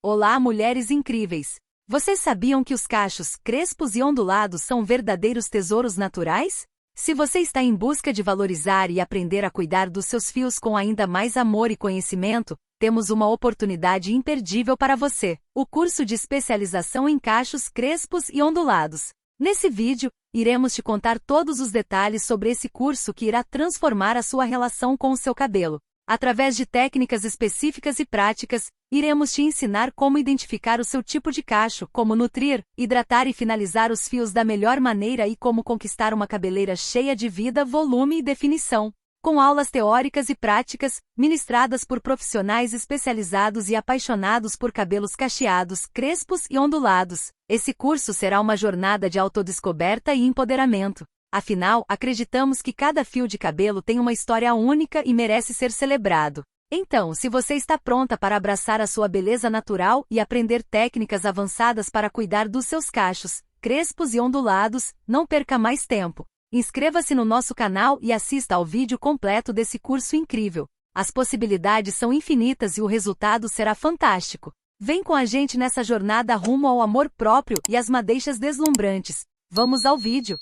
Olá, mulheres incríveis! Vocês sabiam que os cachos crespos e ondulados são verdadeiros tesouros naturais? Se você está em busca de valorizar e aprender a cuidar dos seus fios com ainda mais amor e conhecimento, temos uma oportunidade imperdível para você: o curso de especialização em cachos crespos e ondulados. Nesse vídeo, iremos te contar todos os detalhes sobre esse curso que irá transformar a sua relação com o seu cabelo. Através de técnicas específicas e práticas, iremos te ensinar como identificar o seu tipo de cacho, como nutrir, hidratar e finalizar os fios da melhor maneira e como conquistar uma cabeleira cheia de vida, volume e definição. Com aulas teóricas e práticas, ministradas por profissionais especializados e apaixonados por cabelos cacheados, crespos e ondulados, esse curso será uma jornada de autodescoberta e empoderamento. Afinal, acreditamos que cada fio de cabelo tem uma história única e merece ser celebrado. Então, se você está pronta para abraçar a sua beleza natural e aprender técnicas avançadas para cuidar dos seus cachos, crespos e ondulados, não perca mais tempo. Inscreva-se no nosso canal e assista ao vídeo completo desse curso incrível. As possibilidades são infinitas e o resultado será fantástico. Vem com a gente nessa jornada rumo ao amor próprio e às madeixas deslumbrantes. Vamos ao vídeo!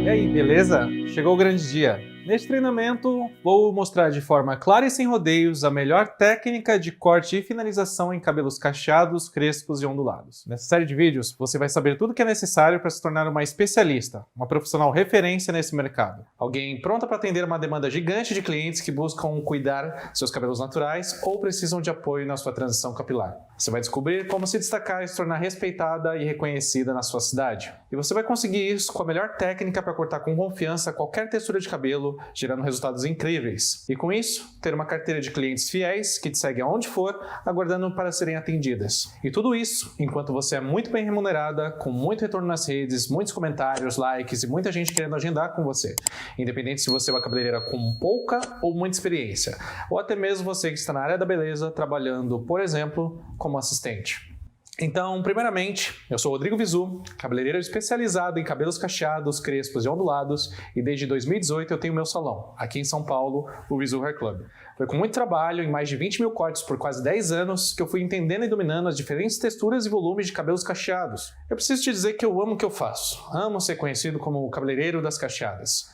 E aí, beleza? Chegou o grande dia! Neste treinamento, vou mostrar de forma clara e sem rodeios a melhor técnica de corte e finalização em cabelos cacheados, crespos e ondulados. Nessa série de vídeos, você vai saber tudo o que é necessário para se tornar uma especialista, uma profissional referência nesse mercado. Alguém pronta para atender uma demanda gigante de clientes que buscam cuidar seus cabelos naturais ou precisam de apoio na sua transição capilar. Você vai descobrir como se destacar e se tornar respeitada e reconhecida na sua cidade. E você vai conseguir isso com a melhor técnica para cortar com confiança qualquer textura de cabelo, gerando resultados incríveis. E com isso, ter uma carteira de clientes fiéis que te seguem aonde for, aguardando para serem atendidas. E tudo isso enquanto você é muito bem remunerada, com muito retorno nas redes, muitos comentários, likes e muita gente querendo agendar com você. Independente se você é uma cabeleireira com pouca ou muita experiência, ou até mesmo você que está na área da beleza trabalhando, por exemplo, como assistente. Então, primeiramente, eu sou Rodrigo Visu, cabeleireiro especializado em cabelos cacheados, crespos e ondulados, e desde 2018 eu tenho meu salão, aqui em São Paulo, o Visu Hair Club. Foi com muito trabalho, em mais de 20 mil cortes por quase 10 anos, que eu fui entendendo e dominando as diferentes texturas e volumes de cabelos cacheados. Eu preciso te dizer que eu amo o que eu faço, amo ser conhecido como o cabeleireiro das cacheadas.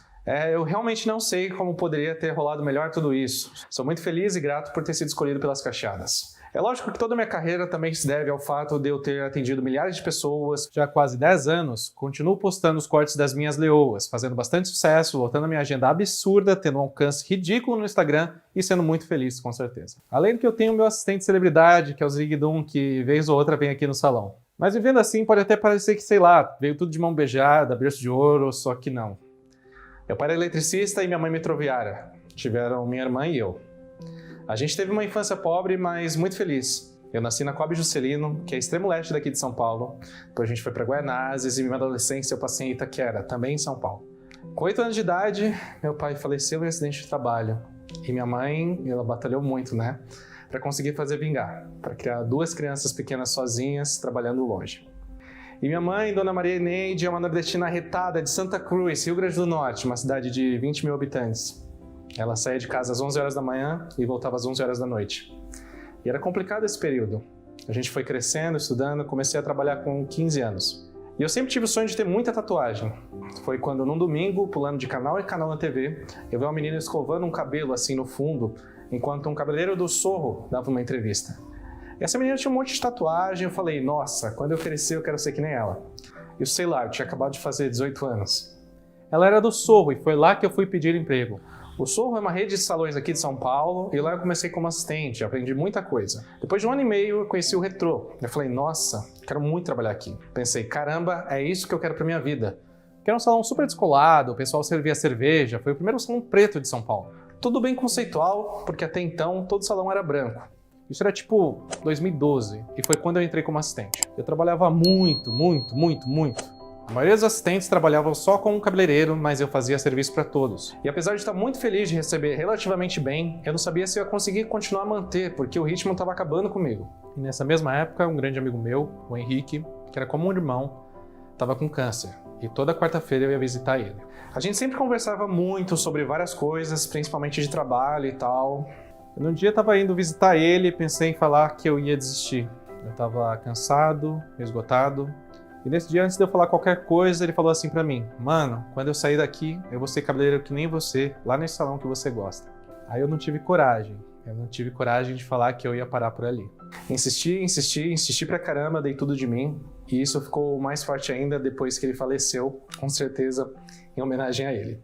Eu realmente não sei como poderia ter rolado melhor tudo isso. Sou muito feliz e grato por ter sido escolhido pelas cacheadas. É lógico que toda a minha carreira também se deve ao fato de eu ter atendido milhares de pessoas. Já há quase 10 anos, continuo postando os cortes das minhas leoas, fazendo bastante sucesso, lotando a minha agenda absurda, tendo um alcance ridículo no Instagram e sendo muito feliz, com certeza. Além do que eu tenho meu assistente celebridade, que é o Zigdum, que vez ou outra vem aqui no salão. Mas vivendo assim pode até parecer que, sei lá, veio tudo de mão beijada, berço de ouro, só que não. Meu pai é eletricista e minha mãe metroviária. Tiveram minha irmã e eu. A gente teve uma infância pobre, mas muito feliz. Eu nasci na Coab Juscelino, que é extremo leste daqui de São Paulo. Depois a gente foi para Guaianazes e minha adolescência eu passei em Itaquera, também em São Paulo. Com 8 anos de idade, meu pai faleceu em acidente de trabalho. E minha mãe, ela batalhou muito, né? Para conseguir fazer vingar, para criar 2 crianças pequenas sozinhas, trabalhando longe. E minha mãe, Dona Maria Eneide, é uma nordestina arretada de Santa Cruz, Rio Grande do Norte, uma cidade de 20 mil habitantes. Ela saía de casa às 11 horas da manhã e voltava às 11 horas da noite. E era complicado esse período. A gente foi crescendo, estudando, comecei a trabalhar com 15 anos. E eu sempre tive o sonho de ter muita tatuagem. Foi quando num domingo, pulando de canal em canal na TV, eu vi uma menina escovando um cabelo assim no fundo, enquanto um cabeleireiro do Sorro dava uma entrevista. E essa menina tinha um monte de tatuagem, eu falei, nossa, quando eu crescer eu quero ser que nem ela. E sei lá, eu tinha acabado de fazer 18 anos. Ela era do Sorro e foi lá que eu fui pedir emprego. O Sorro é uma rede de salões aqui de São Paulo e lá eu comecei como assistente, aprendi muita coisa. Depois de 1 ano e meio eu conheci o Retrô. Eu falei, nossa, quero muito trabalhar aqui. Pensei, caramba, é isso que eu quero pra minha vida. Que era um salão super descolado, o pessoal servia cerveja, foi o primeiro salão preto de São Paulo. Tudo bem conceitual, porque até então todo salão era branco. Isso era tipo 2012 e foi quando eu entrei como assistente. Eu trabalhava muito. A maioria dos assistentes trabalhavam só com um cabeleireiro, mas eu fazia serviço para todos. E apesar de estar muito feliz de receber relativamente bem, eu não sabia se eu ia conseguir continuar a manter, porque o ritmo estava acabando comigo. E nessa mesma época, um grande amigo meu, o Henrique, que era como um irmão, estava com câncer. e toda quarta-feira eu ia visitar ele. A gente sempre conversava muito sobre várias coisas, principalmente de trabalho e tal. Num dia eu estava indo visitar ele e pensei em falar que eu ia desistir. Eu estava cansado, esgotado. E nesse dia, antes de eu falar qualquer coisa, ele falou assim pra mim: mano, quando eu sair daqui, eu vou ser cabeleireiro que nem você, lá nesse salão que você gosta. Aí eu não tive coragem. Eu não tive coragem de falar que eu ia parar por ali. Insisti pra caramba, dei tudo de mim. E isso ficou mais forte ainda depois que ele faleceu, com certeza em homenagem a ele.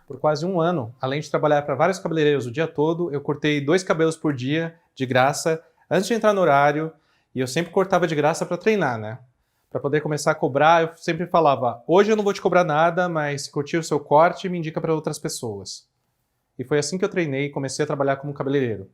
Por quase um ano, além de trabalhar para vários cabeleireiros o dia todo, eu cortei 2 cabelos por dia, de graça, antes de entrar no horário. E eu sempre cortava de graça para treinar, né? Para poder começar a cobrar, eu sempre falava: hoje eu não vou te cobrar nada, mas se curtir o seu corte, me indica para outras pessoas. E foi assim que eu treinei e comecei a trabalhar como cabeleireiro.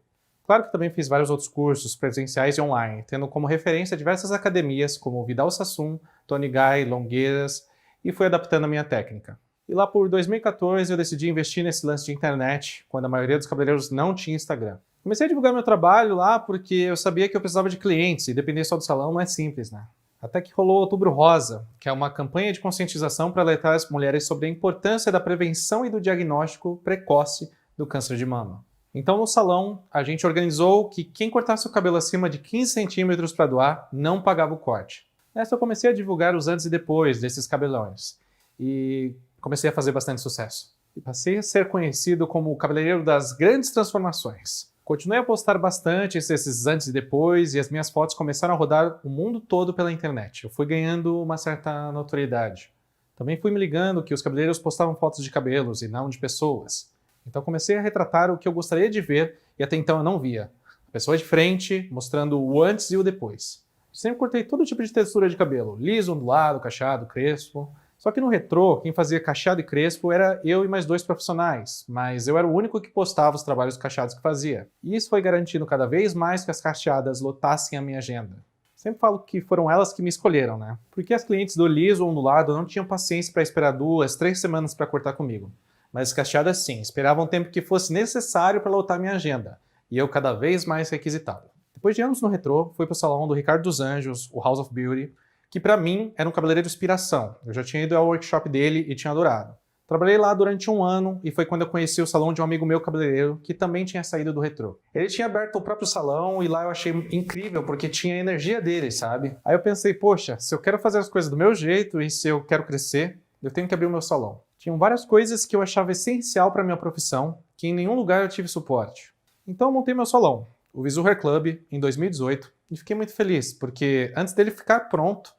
Claro que também fiz vários outros cursos, presenciais e online, tendo como referência diversas academias como Vidal Sassoon, Tony Guy, Longueiras, e fui adaptando a minha técnica. E lá por 2014 eu decidi investir nesse lance de internet, quando a maioria dos cabeleireiros não tinha Instagram. Comecei a divulgar meu trabalho lá porque eu sabia que eu precisava de clientes, e depender só do salão não é simples, né? Até que rolou o Outubro Rosa, que é uma campanha de conscientização para alertar as mulheres sobre a importância da prevenção e do diagnóstico precoce do câncer de mama. Então, no salão, a gente organizou que quem cortasse o cabelo acima de 15 centímetros para doar não pagava o corte. Nessa eu comecei a divulgar os antes e depois desses cabelões e comecei a fazer bastante sucesso. E passei a ser conhecido como o cabeleireiro das grandes transformações. Continuei a postar bastante esses antes e depois, e as minhas fotos começaram a rodar o mundo todo pela internet. Eu fui ganhando uma certa notoriedade. Também fui me ligando que os cabeleireiros postavam fotos de cabelos e não de pessoas. Então comecei a retratar o que eu gostaria de ver e até então eu não via. A pessoa de frente, mostrando o antes e o depois. Sempre cortei todo tipo de textura de cabelo, liso, ondulado, cacheado, crespo. Só que no retrô, quem fazia cacheado e crespo era eu e mais 2 profissionais, mas eu era o único que postava os trabalhos cacheados que fazia. E isso foi garantindo cada vez mais que as cacheadas lotassem a minha agenda. Sempre falo que foram elas que me escolheram, né? Porque as clientes do liso ou ondulado não tinham paciência para esperar 2, 3 semanas para cortar comigo. Mas as cacheadas sim, esperavam o tempo que fosse necessário para lotar minha agenda. E eu cada vez mais requisitado. Depois de anos no retrô, fui para o salão do Ricardo dos Anjos, o House of Beauty, que para mim era um cabeleireiro de inspiração. Eu já tinha ido ao workshop dele e tinha adorado. Trabalhei lá durante um ano e foi quando eu conheci o salão de um amigo meu cabeleireiro que também tinha saído do retrô. Ele tinha aberto o próprio salão e lá eu achei incrível porque tinha a energia dele, sabe? Aí eu pensei, poxa, se eu quero fazer as coisas do meu jeito e se eu quero crescer, eu tenho que abrir o meu salão. Tinham várias coisas que eu achava essencial para minha profissão, que em nenhum lugar eu tive suporte. Então eu montei meu salão, o Visu Hair Club, em 2018, e fiquei muito feliz, porque antes dele ficar pronto,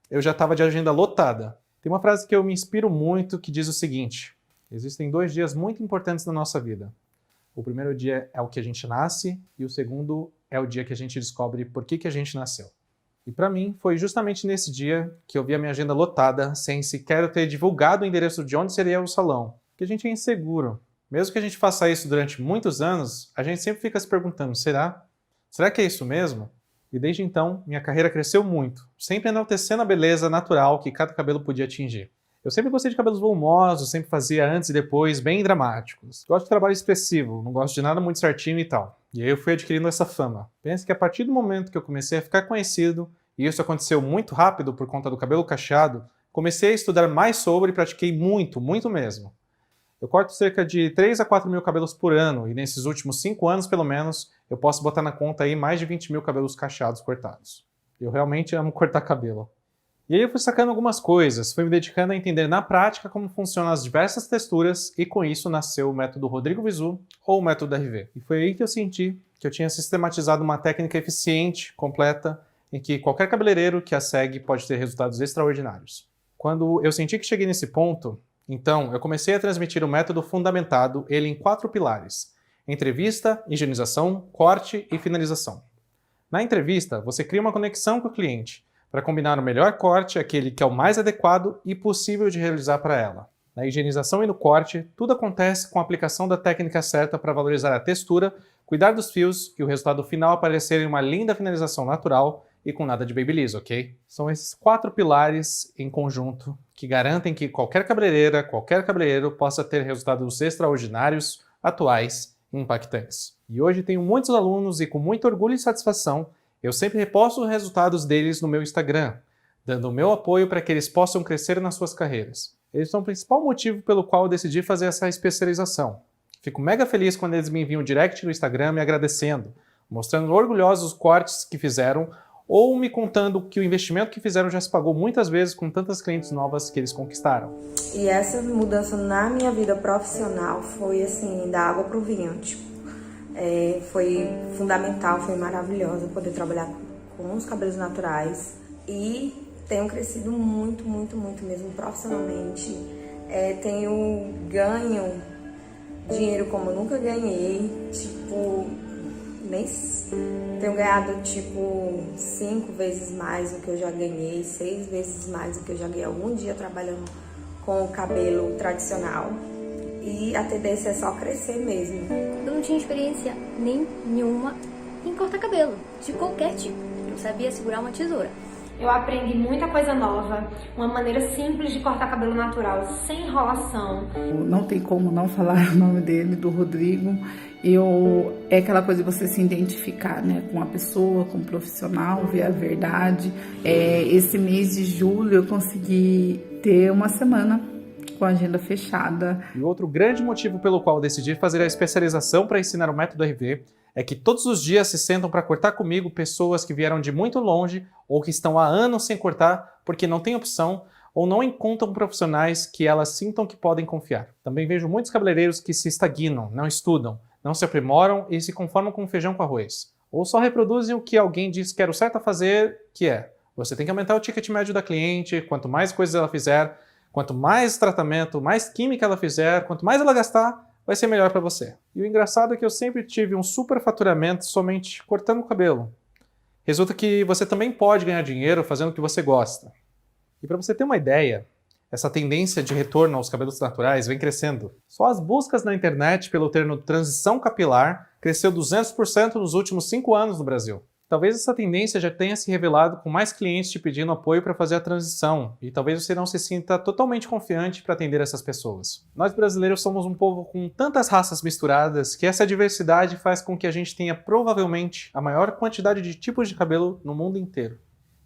eu já estava de agenda lotada. Tem uma frase que eu me inspiro muito que diz o seguinte: existem 2 dias muito importantes na nossa vida. O primeiro dia é o que a gente nasce e o segundo é o dia que a gente descobre por que a gente nasceu. E para mim foi justamente nesse dia que eu vi a minha agenda lotada, sem sequer ter divulgado o endereço de onde seria o salão. Porque a gente é inseguro. Mesmo que a gente faça isso durante muitos anos, a gente sempre fica se perguntando, será? Será que é isso mesmo? E desde então, minha carreira cresceu muito, sempre enaltecendo a beleza natural que cada cabelo podia atingir. Eu sempre gostei de cabelos volumosos, sempre fazia antes e depois bem dramáticos. Gosto de trabalho expressivo, não gosto de nada muito certinho e tal. E aí eu fui adquirindo essa fama. Penso que a partir do momento que eu comecei a ficar conhecido, e isso aconteceu muito rápido por conta do cabelo cacheado, comecei a estudar mais sobre e pratiquei muito, muito mesmo. Eu corto cerca de 3 a 4 mil cabelos por ano, e nesses últimos 5 anos, pelo menos, eu posso botar na conta aí mais de 20 mil cabelos cacheados cortados. Eu realmente amo cortar cabelo. E aí eu fui sacando algumas coisas, fui me dedicando a entender na prática como funcionam as diversas texturas, e com isso nasceu o método Rodrigo Visu, ou o método RV. E foi aí que eu senti que eu tinha sistematizado uma técnica eficiente, completa, em que qualquer cabeleireiro que a segue pode ter resultados extraordinários. Quando eu senti que cheguei nesse ponto, então, eu comecei a transmitir o método fundamentado, ele em 4 pilares: entrevista, higienização, corte e finalização. Na entrevista, você cria uma conexão com o cliente, para combinar o melhor corte, aquele que é o mais adequado e possível de realizar para ela. Na higienização e no corte, tudo acontece com a aplicação da técnica certa para valorizar a textura, cuidar dos fios e o resultado final aparecer em uma linda finalização natural e com nada de babyliss, ok? São esses 4 pilares em conjunto que garantem que qualquer cabeleireira, qualquer cabeleireiro possa ter resultados extraordinários, atuais e impactantes. E hoje tenho muitos alunos e com muito orgulho e satisfação, eu sempre reposto os resultados deles no meu Instagram, dando o meu apoio para que eles possam crescer nas suas carreiras. Eles são o principal motivo pelo qual eu decidi fazer essa especialização. Fico mega feliz quando eles me enviam um direct no Instagram me agradecendo, mostrando orgulhosos os cortes que fizeram ou me contando que o investimento que fizeram já se pagou muitas vezes com tantas clientes novas que eles conquistaram. E essa mudança na minha vida profissional foi assim, da água pro vinho, foi fundamental, foi maravilhosa poder trabalhar com os cabelos naturais e tenho crescido muito mesmo profissionalmente. Tenho ganho dinheiro como eu nunca ganhei, tenho ganhado 5 vezes mais do que eu já ganhei, 6 vezes mais do que eu já ganhei algum dia trabalhando com o cabelo tradicional. E a tendência é só crescer mesmo. Eu não tinha experiência nenhuma em cortar cabelo, de qualquer tipo. Eu sabia segurar uma tesoura. Eu aprendi muita coisa nova, uma maneira simples de cortar cabelo natural, sem enrolação. Não tem como não falar o nome dele, do Rodrigo. É aquela coisa de você se identificar, né, com a pessoa, com o profissional, ver a verdade. Esse mês de julho eu consegui ter uma semana com a agenda fechada. E outro grande motivo pelo qual eu decidi fazer a especialização para ensinar o método RV é que todos os dias se sentam para cortar comigo pessoas que vieram de muito longe ou que estão há anos sem cortar porque não tem opção ou não encontram profissionais que elas sintam que podem confiar. Também vejo muitos cabeleireiros que se estagnam, não estudam, não se aprimoram e se conformam com feijão com arroz. Ou só reproduzem o que alguém diz que era o certo a fazer, que é: você tem que aumentar o ticket médio da cliente, quanto mais coisas ela fizer, quanto mais tratamento, mais química ela fizer, quanto mais ela gastar, vai ser melhor para você. E o engraçado é que eu sempre tive um super faturamento somente cortando o cabelo. Resulta que você também pode ganhar dinheiro fazendo o que você gosta. E para você ter uma ideia, essa tendência de retorno aos cabelos naturais vem crescendo. Só as buscas na internet pelo termo transição capilar cresceu 200% nos últimos 5 anos no Brasil. Talvez essa tendência já tenha se revelado com mais clientes te pedindo apoio para fazer a transição, e talvez você não se sinta totalmente confiante para atender essas pessoas. Nós brasileiros somos um povo com tantas raças misturadas que essa diversidade faz com que a gente tenha provavelmente a maior quantidade de tipos de cabelo no mundo inteiro.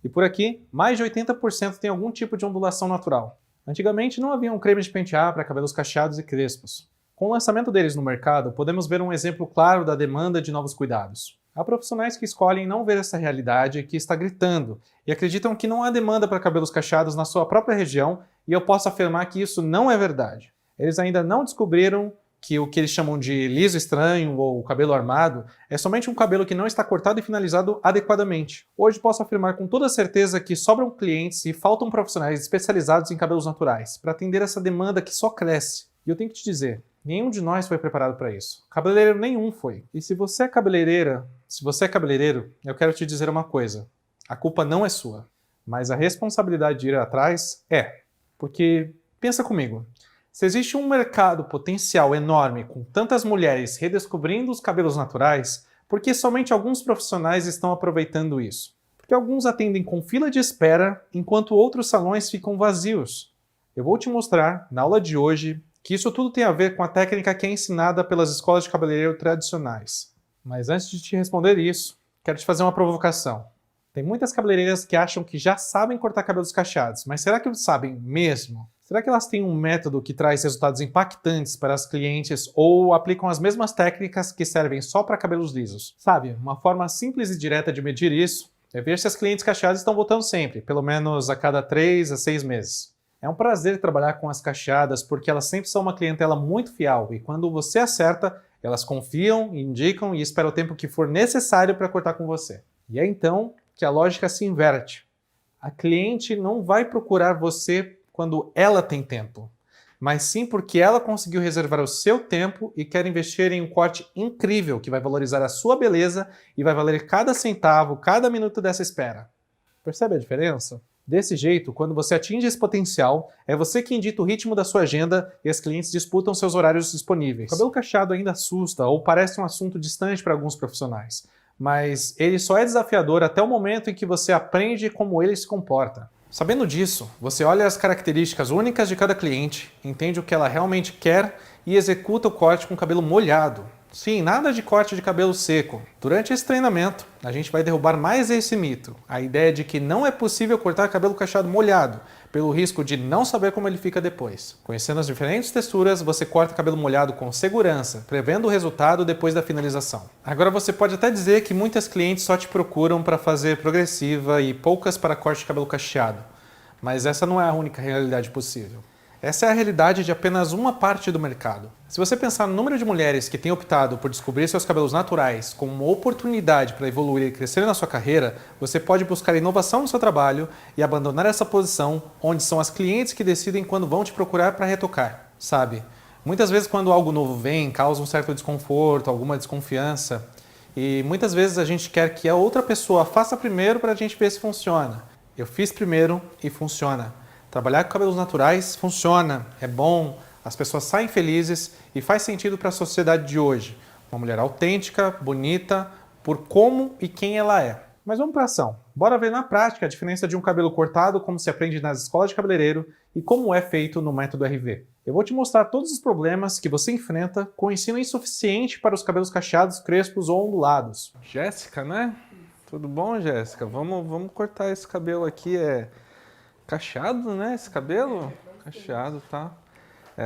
E por aqui, mais de 80% tem algum tipo de ondulação natural. Antigamente não havia um creme de pentear para cabelos cacheados e crespos. Com o lançamento deles no mercado, podemos ver um exemplo claro da demanda de novos cuidados. Há profissionais que escolhem não ver essa realidade que está gritando e acreditam que não há demanda para cabelos cacheados na sua própria região, e eu posso afirmar que isso não é verdade. Eles ainda não descobriram que o que eles chamam de liso estranho ou cabelo armado é somente um cabelo que não está cortado e finalizado adequadamente. Hoje posso afirmar com toda certeza que sobram clientes e faltam profissionais especializados em cabelos naturais para atender essa demanda que só cresce. E eu tenho que te dizer, nenhum de nós foi preparado para isso. Cabeleireiro nenhum foi. E se você é cabeleireira, se você é cabeleireiro, eu quero te dizer uma coisa. A culpa não é sua, mas a responsabilidade de ir atrás é. Porque, pensa comigo, se existe um mercado potencial enorme com tantas mulheres redescobrindo os cabelos naturais, por que somente alguns profissionais estão aproveitando isso? Porque alguns atendem com fila de espera, enquanto outros salões ficam vazios. Eu vou te mostrar, na aula de hoje, que isso tudo tem a ver com a técnica que é ensinada pelas escolas de cabeleireiro tradicionais. Mas antes de te responder isso, quero te fazer uma provocação. Tem muitas cabeleireiras que acham que já sabem cortar cabelos cacheados, mas será que sabem mesmo? Será que elas têm um método que traz resultados impactantes para as clientes ou aplicam as mesmas técnicas que servem só para cabelos lisos? Sabe, uma forma simples e direta de medir isso é ver se as clientes cacheadas estão voltando sempre, pelo menos a cada 3 a 6 meses. É um prazer trabalhar com as cacheadas porque elas sempre são uma clientela muito fiel e quando você acerta, elas confiam, indicam e esperam o tempo que for necessário para cortar com você. E é então que a lógica se inverte. A cliente não vai procurar você quando ela tem tempo, mas sim porque ela conseguiu reservar o seu tempo e quer investir em um corte incrível que vai valorizar a sua beleza e vai valer cada centavo, cada minuto dessa espera. Percebe a diferença? Desse jeito, quando você atinge esse potencial, é você que dita o ritmo da sua agenda e as clientes disputam seus horários disponíveis. O cabelo cacheado ainda assusta ou parece um assunto distante para alguns profissionais, mas ele só é desafiador até o momento em que você aprende como ele se comporta. Sabendo disso, você olha as características únicas de cada cliente, entende o que ela realmente quer e executa o corte com o cabelo molhado. Sim, nada de corte de cabelo seco. Durante esse treinamento, a gente vai derrubar mais esse mito. A ideia de que não é possível cortar cabelo cacheado molhado, pelo risco de não saber como ele fica depois. Conhecendo as diferentes texturas, você corta cabelo molhado com segurança, prevendo o resultado depois da finalização. Agora você pode até dizer que muitas clientes só te procuram para fazer progressiva e poucas para corte de cabelo cacheado. Mas essa não é a única realidade possível. Essa é a realidade de apenas uma parte do mercado. Se você pensar no número de mulheres que têm optado por descobrir seus cabelos naturais como uma oportunidade para evoluir e crescer na sua carreira, você pode buscar inovação no seu trabalho e abandonar essa posição onde são as clientes que decidem quando vão te procurar para retocar, sabe? Muitas vezes quando algo novo vem, causa um certo desconforto, alguma desconfiança, e muitas vezes a gente quer que a outra pessoa faça primeiro para a gente ver se funciona. Eu fiz primeiro e funciona. Trabalhar com cabelos naturais funciona, é bom, as pessoas saem felizes e faz sentido para a sociedade de hoje. Uma mulher autêntica, bonita, por como e quem ela é. Mas vamos para a ação. Bora ver na prática a diferença de um cabelo cortado, como se aprende nas escolas de cabeleireiro, e como é feito no método RV. Eu vou te mostrar todos os problemas que você enfrenta com o ensino insuficiente para os cabelos cacheados, crespos ou ondulados. Jéssica, né? Tudo bom, Jéssica? Vamos cortar esse cabelo aqui, cacheado, né, esse cabelo? Cacheado, tá?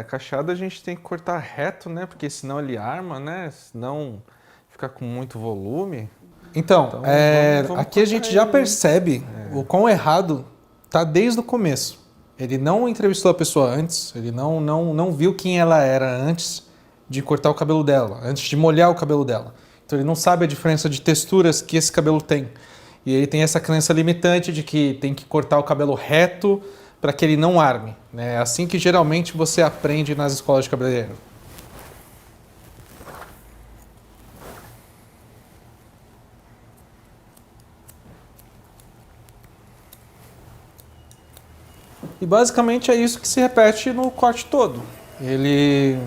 Cacheado a gente tem que cortar reto, né, porque senão ele arma, né, senão fica com muito volume. Então vamos aqui a gente já percebe o quão errado tá desde o começo. Ele não entrevistou a pessoa antes, ele não viu quem ela era antes de cortar o cabelo dela, antes de molhar o cabelo dela. Então ele não sabe a diferença de texturas que esse cabelo tem. E ele tem essa crença limitante de que tem que cortar o cabelo reto para que ele não arme. É assim que geralmente você aprende nas escolas de cabeleireiro. E basicamente é isso que se repete no corte todo. Ele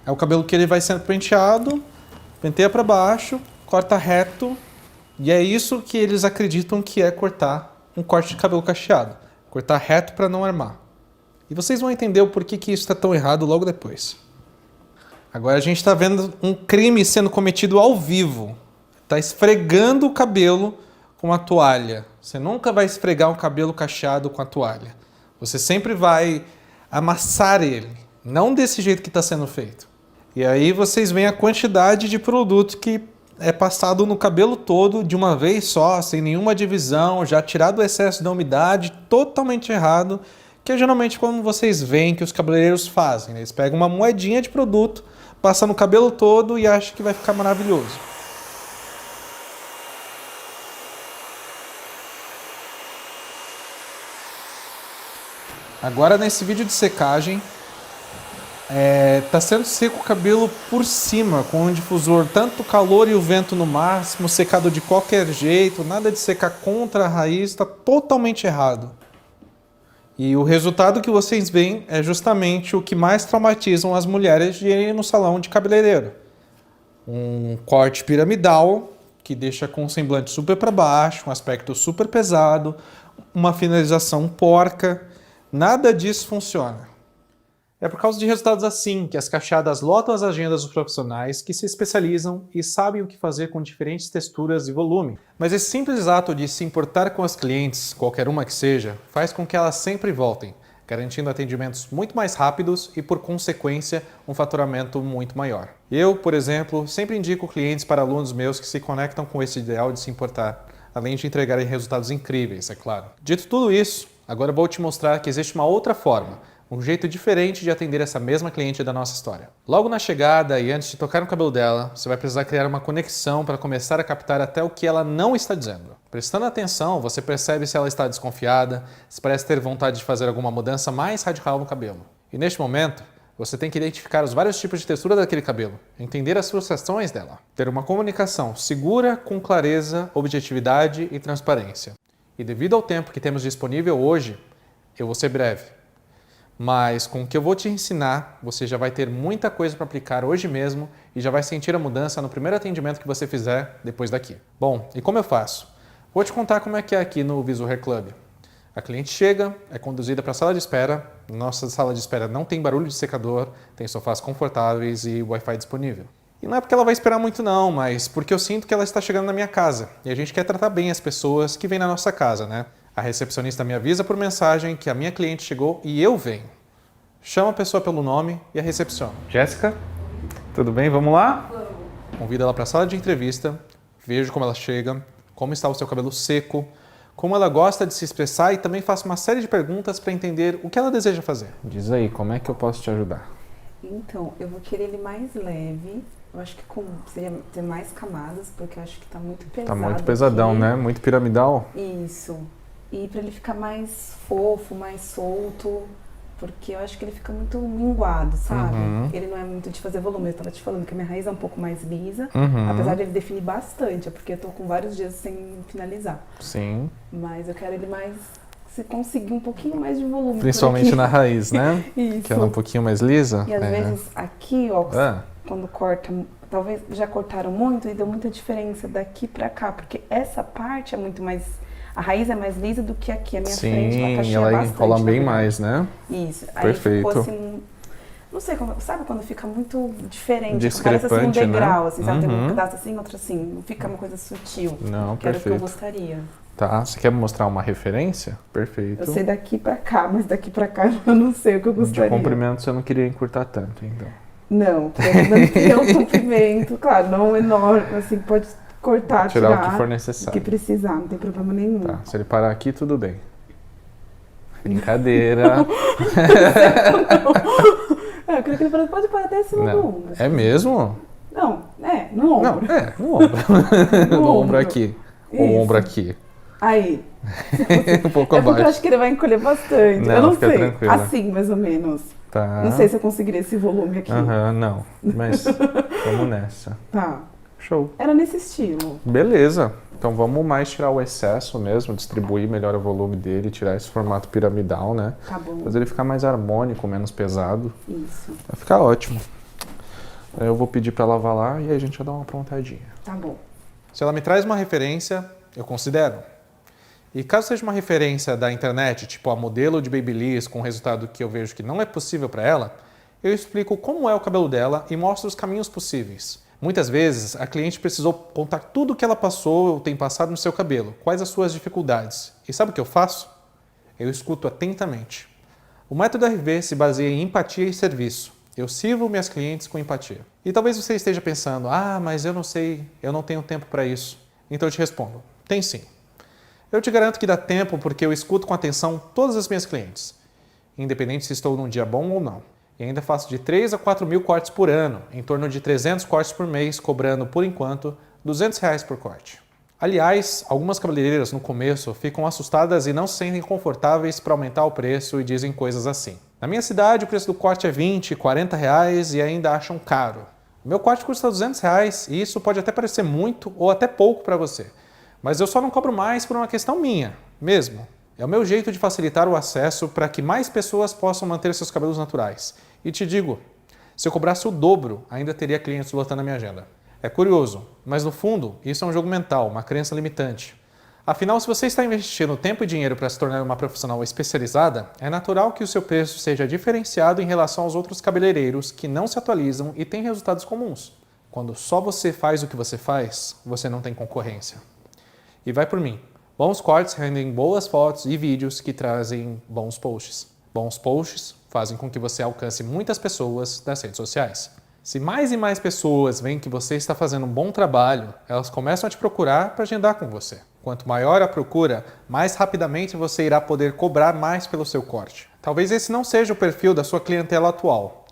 é o cabelo que ele vai sendo penteado, penteia para baixo, corta reto. E é isso que eles acreditam que é cortar um corte de cabelo cacheado. Cortar reto para não armar. E vocês vão entender o porquê que isso está tão errado logo depois. Agora a gente está vendo um crime sendo cometido ao vivo. Está esfregando o cabelo com a toalha. Você nunca vai esfregar um cabelo cacheado com a toalha. Você sempre vai amassar ele. Não desse jeito que está sendo feito. E aí vocês veem a quantidade de produto que é passado no cabelo todo de uma vez só, sem nenhuma divisão, já tirado o excesso da umidade, totalmente errado, que é geralmente como vocês veem que os cabeleireiros fazem. Né? Eles pegam uma moedinha de produto, passam no cabelo todo e acham que vai ficar maravilhoso. Agora nesse vídeo de secagem, tá sendo seco o cabelo por cima, com um difusor, tanto o calor e o vento no máximo, secado de qualquer jeito, nada de secar contra a raiz, está totalmente errado. E o resultado que vocês veem é justamente o que mais traumatizam as mulheres de irem no salão de cabeleireiro. Um corte piramidal, que deixa com um semblante super para baixo, um aspecto super pesado, uma finalização porca, nada disso funciona. É por causa de resultados assim que as cacheadas lotam as agendas dos profissionais que se especializam e sabem o que fazer com diferentes texturas e volume. Mas esse simples ato de se importar com as clientes, qualquer uma que seja, faz com que elas sempre voltem, garantindo atendimentos muito mais rápidos e, por consequência, um faturamento muito maior. Eu, por exemplo, sempre indico clientes para alunos meus que se conectam com esse ideal de se importar, além de entregarem resultados incríveis, é claro. Dito tudo isso, agora vou te mostrar que existe uma outra forma, um jeito diferente de atender essa mesma cliente da nossa história. Logo na chegada e antes de tocar no cabelo dela, você vai precisar criar uma conexão para começar a captar até o que ela não está dizendo. Prestando atenção, você percebe se ela está desconfiada, se parece ter vontade de fazer alguma mudança mais radical no cabelo. E neste momento, você tem que identificar os vários tipos de textura daquele cabelo, entender as frustrações dela, ter uma comunicação segura, com clareza, objetividade e transparência. E devido ao tempo que temos disponível hoje, eu vou ser breve. Mas com o que eu vou te ensinar, você já vai ter muita coisa para aplicar hoje mesmo e já vai sentir a mudança no primeiro atendimento que você fizer depois daqui. Bom, e como eu faço? Vou te contar como é que é aqui no Visual Hair Club. A cliente chega, é conduzida para a sala de espera. Nossa sala de espera não tem barulho de secador, tem sofás confortáveis e Wi-Fi disponível. E não é porque ela vai esperar muito não, mas porque eu sinto que ela está chegando na minha casa. E a gente quer tratar bem as pessoas que vêm na nossa casa, né? A recepcionista me avisa por mensagem que a minha cliente chegou e eu venho. Chama a pessoa pelo nome e a recepciona. Jéssica, tudo bem? Vamos lá? Vamos. Convido ela para a sala de entrevista, vejo como ela chega, como está o seu cabelo seco, como ela gosta de se expressar e também faço uma série de perguntas para entender o que ela deseja fazer. Diz aí, como é que eu posso te ajudar? Então, eu vou querer ele mais leve. Eu acho que seria ter mais camadas, porque eu acho que tá muito pesado. Tá muito pesadão, aqui. né? Muito piramidal. Isso. E pra ele ficar mais fofo, mais solto, porque eu acho que ele fica muito minguado, sabe? Ele não é muito de fazer volume. Eu tava te falando que a minha raiz é um pouco mais lisa, apesar de ele definir bastante, é porque eu tô com vários dias sem finalizar. Sim. Mas eu quero ele mais... Se conseguir um pouquinho mais de volume. Principalmente na raiz, né? Isso. Que ela é um pouquinho mais lisa. E às vezes aqui, ó, quando corta, talvez já cortaram muito e deu muita diferença daqui pra cá, porque essa parte é muito mais... A raiz é mais lisa do que aqui, a minha frente, ela tá cheia ela bastante. enrola bem mais, né? Isso. Perfeito. Aí ficou assim... Não sei, sabe quando fica muito diferente? Discrepante, parece assim um degrau, né? assim, sabe? Tem um pedaço assim, outro assim. Não fica uma coisa sutil. Não, que era o que perfeito. eu gostaria. Tá, você quer me mostrar uma referência? Perfeito. Eu sei daqui pra cá, mas daqui pra cá eu não sei o que eu gostaria. De comprimento você não queria encurtar tanto, então. Não, quero manter o comprimento, claro, não enorme, assim, pode cortar, tirar o que for necessário. O que precisar, não tem problema nenhum. Tá, se ele parar aqui, tudo bem. Brincadeira. Eu queria que ele falasse, pode parar até acima do ombro. É mesmo? Não, no ombro. Não, no ombro. No ombro aqui. O ombro aqui. Aí. Um pouco é abaixo. porque eu acho que ele vai encolher bastante. Não, eu não fica sei. tranquila. Assim, mais ou menos. Tá. Não sei se eu conseguiria esse volume aqui. Não. Mas vamos nessa. Tá. Show. Era nesse estilo. Beleza. Então vamos mais tirar o excesso mesmo, distribuir melhor o volume dele, tirar esse formato piramidal, né? Tá bom. Fazer ele ficar mais harmônico, menos pesado. Isso. Vai ficar ótimo. Eu vou pedir pra lavar lá e aí a gente vai dar uma apontadinha. Tá bom. Se ela me traz uma referência, eu considero. E caso seja uma referência da internet, tipo a modelo de Babyliss com um resultado que eu vejo que não é possível para ela, eu explico como é o cabelo dela e mostro os caminhos possíveis. Muitas vezes, a cliente precisou contar tudo o que ela passou ou tem passado no seu cabelo, quais as suas dificuldades. E sabe o que eu faço? Eu escuto atentamente. O método RV se baseia em empatia e serviço. Eu sirvo minhas clientes com empatia. E talvez você esteja pensando, mas eu não sei, eu não tenho tempo para isso. Então eu te respondo, tem sim. Eu te garanto que dá tempo porque eu escuto com atenção todas as minhas clientes, independente se estou num dia bom ou não. E ainda faço de 3 a 4 mil cortes por ano, em torno de 300 cortes por mês, cobrando, por enquanto, R$200 por corte. Aliás, algumas cabeleireiras no começo ficam assustadas e não se sentem confortáveis para aumentar o preço e dizem coisas assim. Na minha cidade, o preço do corte é R$20, R$40 e ainda acham caro. O meu corte custa R$200 e isso pode até parecer muito ou até pouco para você. Mas eu só não cobro mais por uma questão minha, mesmo. É o meu jeito de facilitar o acesso para que mais pessoas possam manter seus cabelos naturais. E te digo, se eu cobrasse o dobro, ainda teria clientes lotando a minha agenda. É curioso, mas no fundo, isso é um jogo mental, uma crença limitante. Afinal, se você está investindo tempo e dinheiro para se tornar uma profissional especializada, é natural que o seu preço seja diferenciado em relação aos outros cabeleireiros que não se atualizam e têm resultados comuns. Quando só você faz o que você faz, você não tem concorrência. E vai por mim. Bons cortes rendem boas fotos e vídeos que trazem bons posts. Bons posts fazem com que você alcance muitas pessoas nas redes sociais. Se mais e mais pessoas veem que você está fazendo um bom trabalho, elas começam a te procurar para agendar com você. Quanto maior a procura, mais rapidamente você irá poder cobrar mais pelo seu corte. Talvez esse não seja o perfil da sua clientela atual,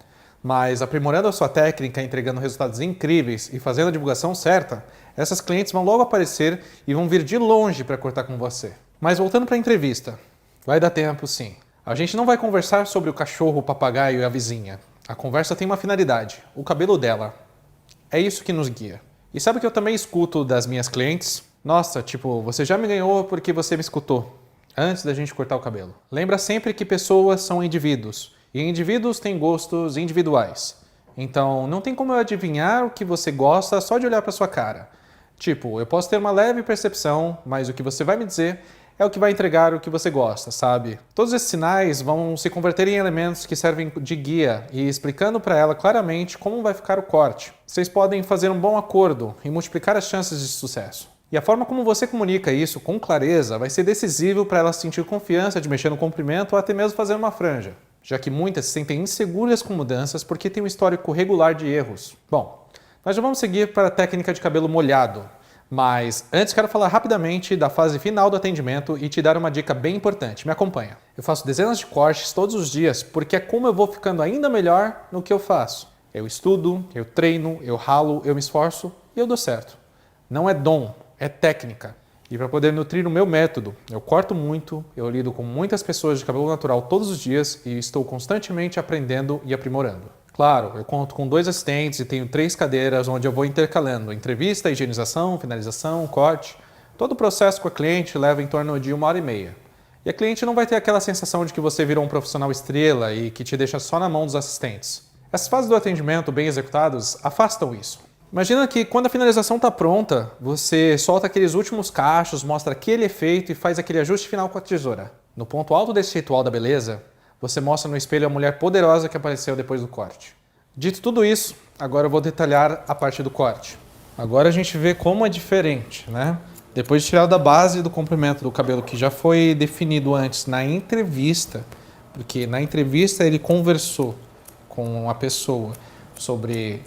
mas aprimorando a sua técnica, entregando resultados incríveis e fazendo a divulgação certa, essas clientes vão logo aparecer e vão vir de longe para cortar com você. Mas voltando para a entrevista, vai dar tempo sim. A gente não vai conversar sobre o cachorro, o papagaio e a vizinha. A conversa tem uma finalidade, o cabelo dela. É isso que nos guia. E sabe o que eu também escuto das minhas clientes? Nossa, tipo, você já me ganhou porque você me escutou, antes da gente cortar o cabelo. Lembra sempre que pessoas são indivíduos, e indivíduos têm gostos individuais. Então, não tem como eu adivinhar o que você gosta só de olhar para sua cara. Tipo, eu posso ter uma leve percepção, mas o que você vai me dizer é o que vai entregar o que você gosta, sabe? Todos esses sinais vão se converter em elementos que servem de guia e explicando para ela claramente como vai ficar o corte. Vocês podem fazer um bom acordo e multiplicar as chances de sucesso. E a forma como você comunica isso com clareza vai ser decisivo para ela sentir confiança de mexer no comprimento ou até mesmo fazer uma franja, já que muitas se sentem inseguras com mudanças porque tem um histórico regular de erros. Bom, nós já vamos seguir para a técnica de cabelo molhado. Mas antes quero falar rapidamente da fase final do atendimento e te dar uma dica bem importante. Me acompanha. Eu faço dezenas de cortes todos os dias porque é como eu vou ficando ainda melhor no que eu faço. Eu estudo, eu treino, eu ralo, eu me esforço e eu dou certo. Não é dom, é técnica. E para poder nutrir o meu método, eu corto muito, eu lido com muitas pessoas de cabelo natural todos os dias e estou constantemente aprendendo e aprimorando. Claro, eu conto com 2 assistentes e tenho 3 cadeiras onde eu vou intercalando entrevista, higienização, finalização, corte. Todo o processo com a cliente leva em torno de 1h30. E a cliente não vai ter aquela sensação de que você virou um profissional estrela e que te deixa só na mão dos assistentes. Essas fases do atendimento bem executadas afastam isso. Imagina que quando a finalização está pronta, você solta aqueles últimos cachos, mostra aquele efeito e faz aquele ajuste final com a tesoura. No ponto alto desse ritual da beleza, você mostra no espelho a mulher poderosa que apareceu depois do corte. Dito tudo isso, agora eu vou detalhar a parte do corte. Agora a gente vê como é diferente, né? Depois de tirar da base do comprimento do cabelo que já foi definido antes na entrevista, porque na entrevista ele conversou com a pessoa sobre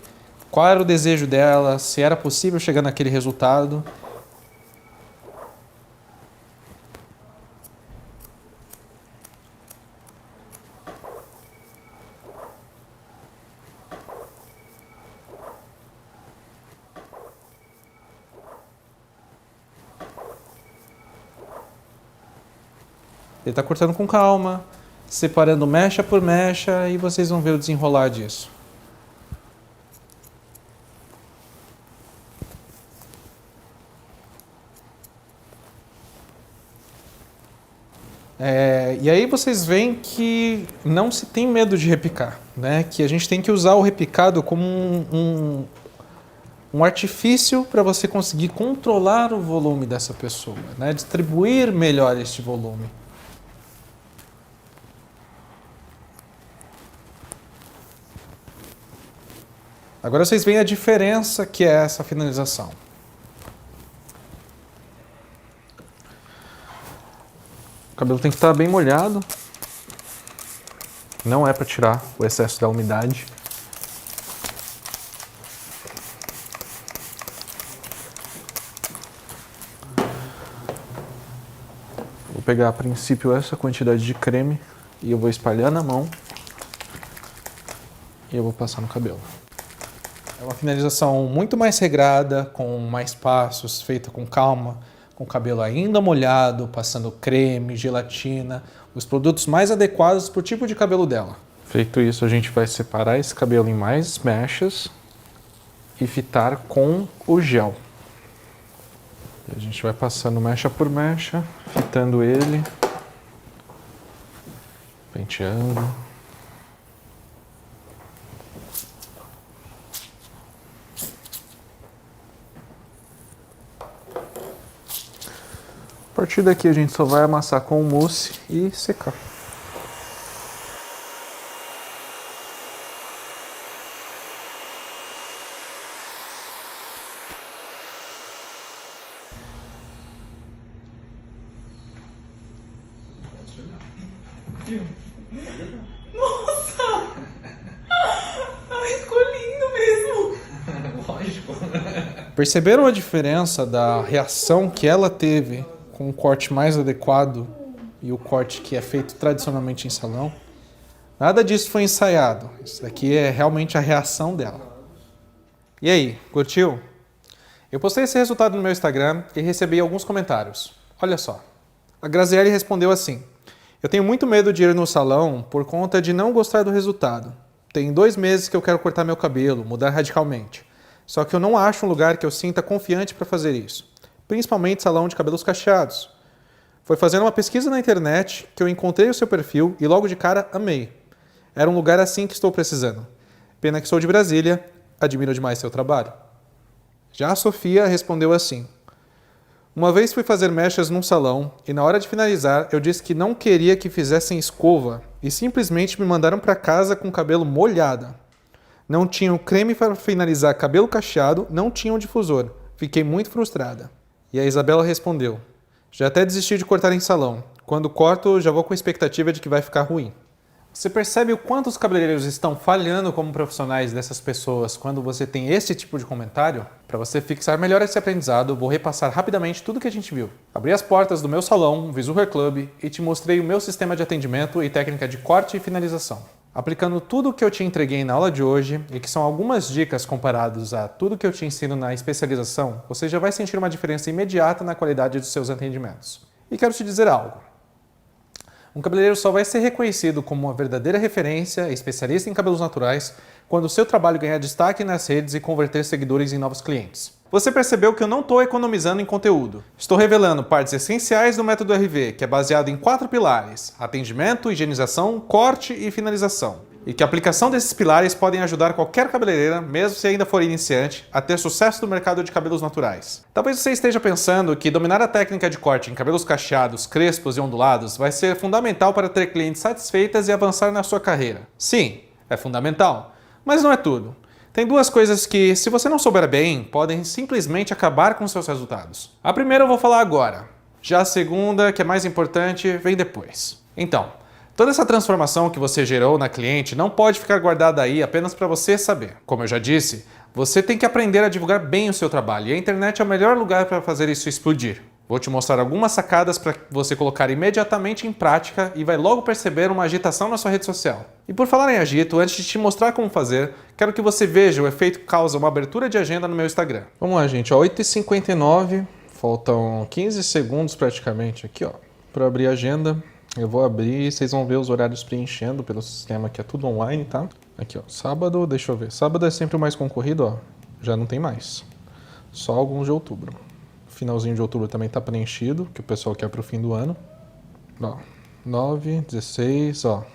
qual era o desejo dela, se era possível chegar naquele resultado. Ele está cortando com calma, separando mecha por mecha e vocês vão ver o desenrolar disso. E aí vocês veem que não se tem medo de repicar, né? Que a gente tem que usar o repicado como um artifício para você conseguir controlar o volume dessa pessoa, né? Distribuir melhor este volume. Agora vocês veem a diferença que é essa finalização. O cabelo tem que estar bem molhado. Não é para tirar o excesso da umidade. Vou pegar a princípio essa quantidade de creme e eu vou espalhar na mão e eu vou passar no cabelo. É uma finalização muito mais regrada, com mais passos, feita com calma, com o cabelo ainda molhado, passando creme, gelatina, os produtos mais adequados para o tipo de cabelo dela. Feito isso, a gente vai separar esse cabelo em mais mechas e fitar com o gel. E a gente vai passando mecha por mecha, fitando ele, penteando. A partir daqui a gente só vai amassar com o mousse e secar. Nossa! Ai, ficou lindo mesmo! Lógico. Perceberam a diferença da reação que ela teve com o corte mais adequado e o corte que é feito tradicionalmente em salão? Nada disso foi ensaiado. Isso daqui é realmente a reação dela. E aí, curtiu? Eu postei esse resultado no meu Instagram e recebi alguns comentários. Olha só. A Graziele respondeu assim: eu tenho muito medo de ir no salão por conta de não gostar do resultado. Tem 2 meses que eu quero cortar meu cabelo, mudar radicalmente. Só que eu não acho um lugar que eu sinta confiante para fazer isso. Principalmente salão de cabelos cacheados. Foi fazendo uma pesquisa na internet que eu encontrei o seu perfil e logo de cara amei. Era um lugar assim que estou precisando. Pena que sou de Brasília, admiro demais seu trabalho. Já a Sofia respondeu assim: Uma vez fui fazer mechas num salão e na hora de finalizar eu disse que não queria que fizessem escova e simplesmente me mandaram para casa com o cabelo molhado. Não tinham creme para finalizar cabelo cacheado, não tinham difusor. Fiquei muito frustrada. E a Isabela respondeu: já até desisti de cortar em salão. Quando corto, já vou com a expectativa de que vai ficar ruim. Você percebe o quanto os cabeleireiros estão falhando como profissionais dessas pessoas quando você tem esse tipo de comentário? Para você fixar melhor esse aprendizado, vou repassar rapidamente tudo que a gente viu. Abri as portas do meu salão, Visu Hair Club, e te mostrei o meu sistema de atendimento e técnica de corte e finalização. Aplicando tudo o que eu te entreguei na aula de hoje, e que são algumas dicas comparadas a tudo que eu te ensino na especialização, você já vai sentir uma diferença imediata na qualidade dos seus atendimentos. E quero te dizer algo. Um cabeleireiro só vai ser reconhecido como uma verdadeira referência, especialista em cabelos naturais, quando o seu trabalho ganhar destaque nas redes e converter seguidores em novos clientes. Você percebeu que eu não estou economizando em conteúdo. Estou revelando partes essenciais do método RV, que é baseado em 4 pilares: atendimento, higienização, corte e finalização. E que a aplicação desses pilares podem ajudar qualquer cabeleireira, mesmo se ainda for iniciante, a ter sucesso no mercado de cabelos naturais. Talvez você esteja pensando que dominar a técnica de corte em cabelos cacheados, crespos e ondulados vai ser fundamental para ter clientes satisfeitas e avançar na sua carreira. Sim, é fundamental, mas não é tudo. Tem duas coisas que, se você não souber bem, podem simplesmente acabar com seus resultados. A primeira eu vou falar agora. Já a segunda, que é mais importante, vem depois. Então, toda essa transformação que você gerou na cliente não pode ficar guardada aí apenas para você saber. Como eu já disse, você tem que aprender a divulgar bem o seu trabalho e a internet é o melhor lugar para fazer isso explodir. Vou te mostrar algumas sacadas para você colocar imediatamente em prática e vai logo perceber uma agitação na sua rede social. E por falar em agito, antes de te mostrar como fazer, quero que você veja o efeito que causa uma abertura de agenda no meu Instagram. Vamos lá, gente, 8h59, faltam 15 segundos praticamente aqui, ó, para abrir a agenda. Eu vou abrir e vocês vão ver os horários preenchendo pelo sistema, que é tudo online, tá? Aqui, ó, sábado, deixa eu ver. Sábado é sempre o mais concorrido, ó, já não tem mais. Só alguns de outubro. Finalzinho de outubro também tá preenchido, que o pessoal quer pro fim do ano. Ó, 9, 16, ó,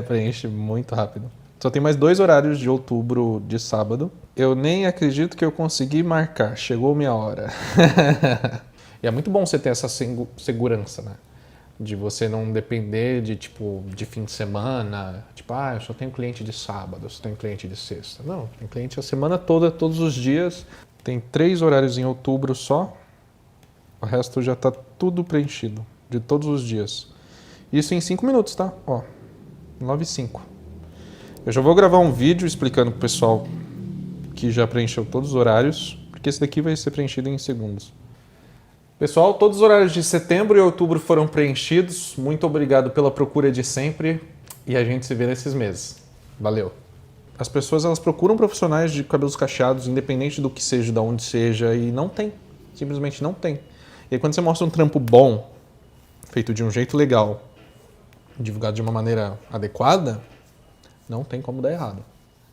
preenche muito rápido. Só tem mais 2 horários de outubro de sábado. Eu nem acredito que eu consegui marcar, chegou minha hora. E é muito bom você ter essa segurança, né? De você não depender de, tipo, de fim de semana. Tipo, eu só tenho cliente de sábado, eu só tenho cliente de sexta. Não, tem cliente a semana toda, todos os dias. Tem 3 horários em outubro só. O resto já tá tudo preenchido, de todos os dias. Isso em 5 minutos, tá? Ó, 9h05. Eu já vou gravar um vídeo explicando pro pessoal que já preencheu todos os horários, porque esse daqui vai ser preenchido em segundos. Pessoal, todos os horários de setembro e outubro foram preenchidos. Muito obrigado pela procura de sempre e a gente se vê nesses meses. Valeu! As pessoas, elas procuram profissionais de cabelos cacheados, independente do que seja, de onde seja, e não tem. Simplesmente não tem. E aí, quando você mostra um trampo bom, feito de um jeito legal, divulgado de uma maneira adequada, não tem como dar errado.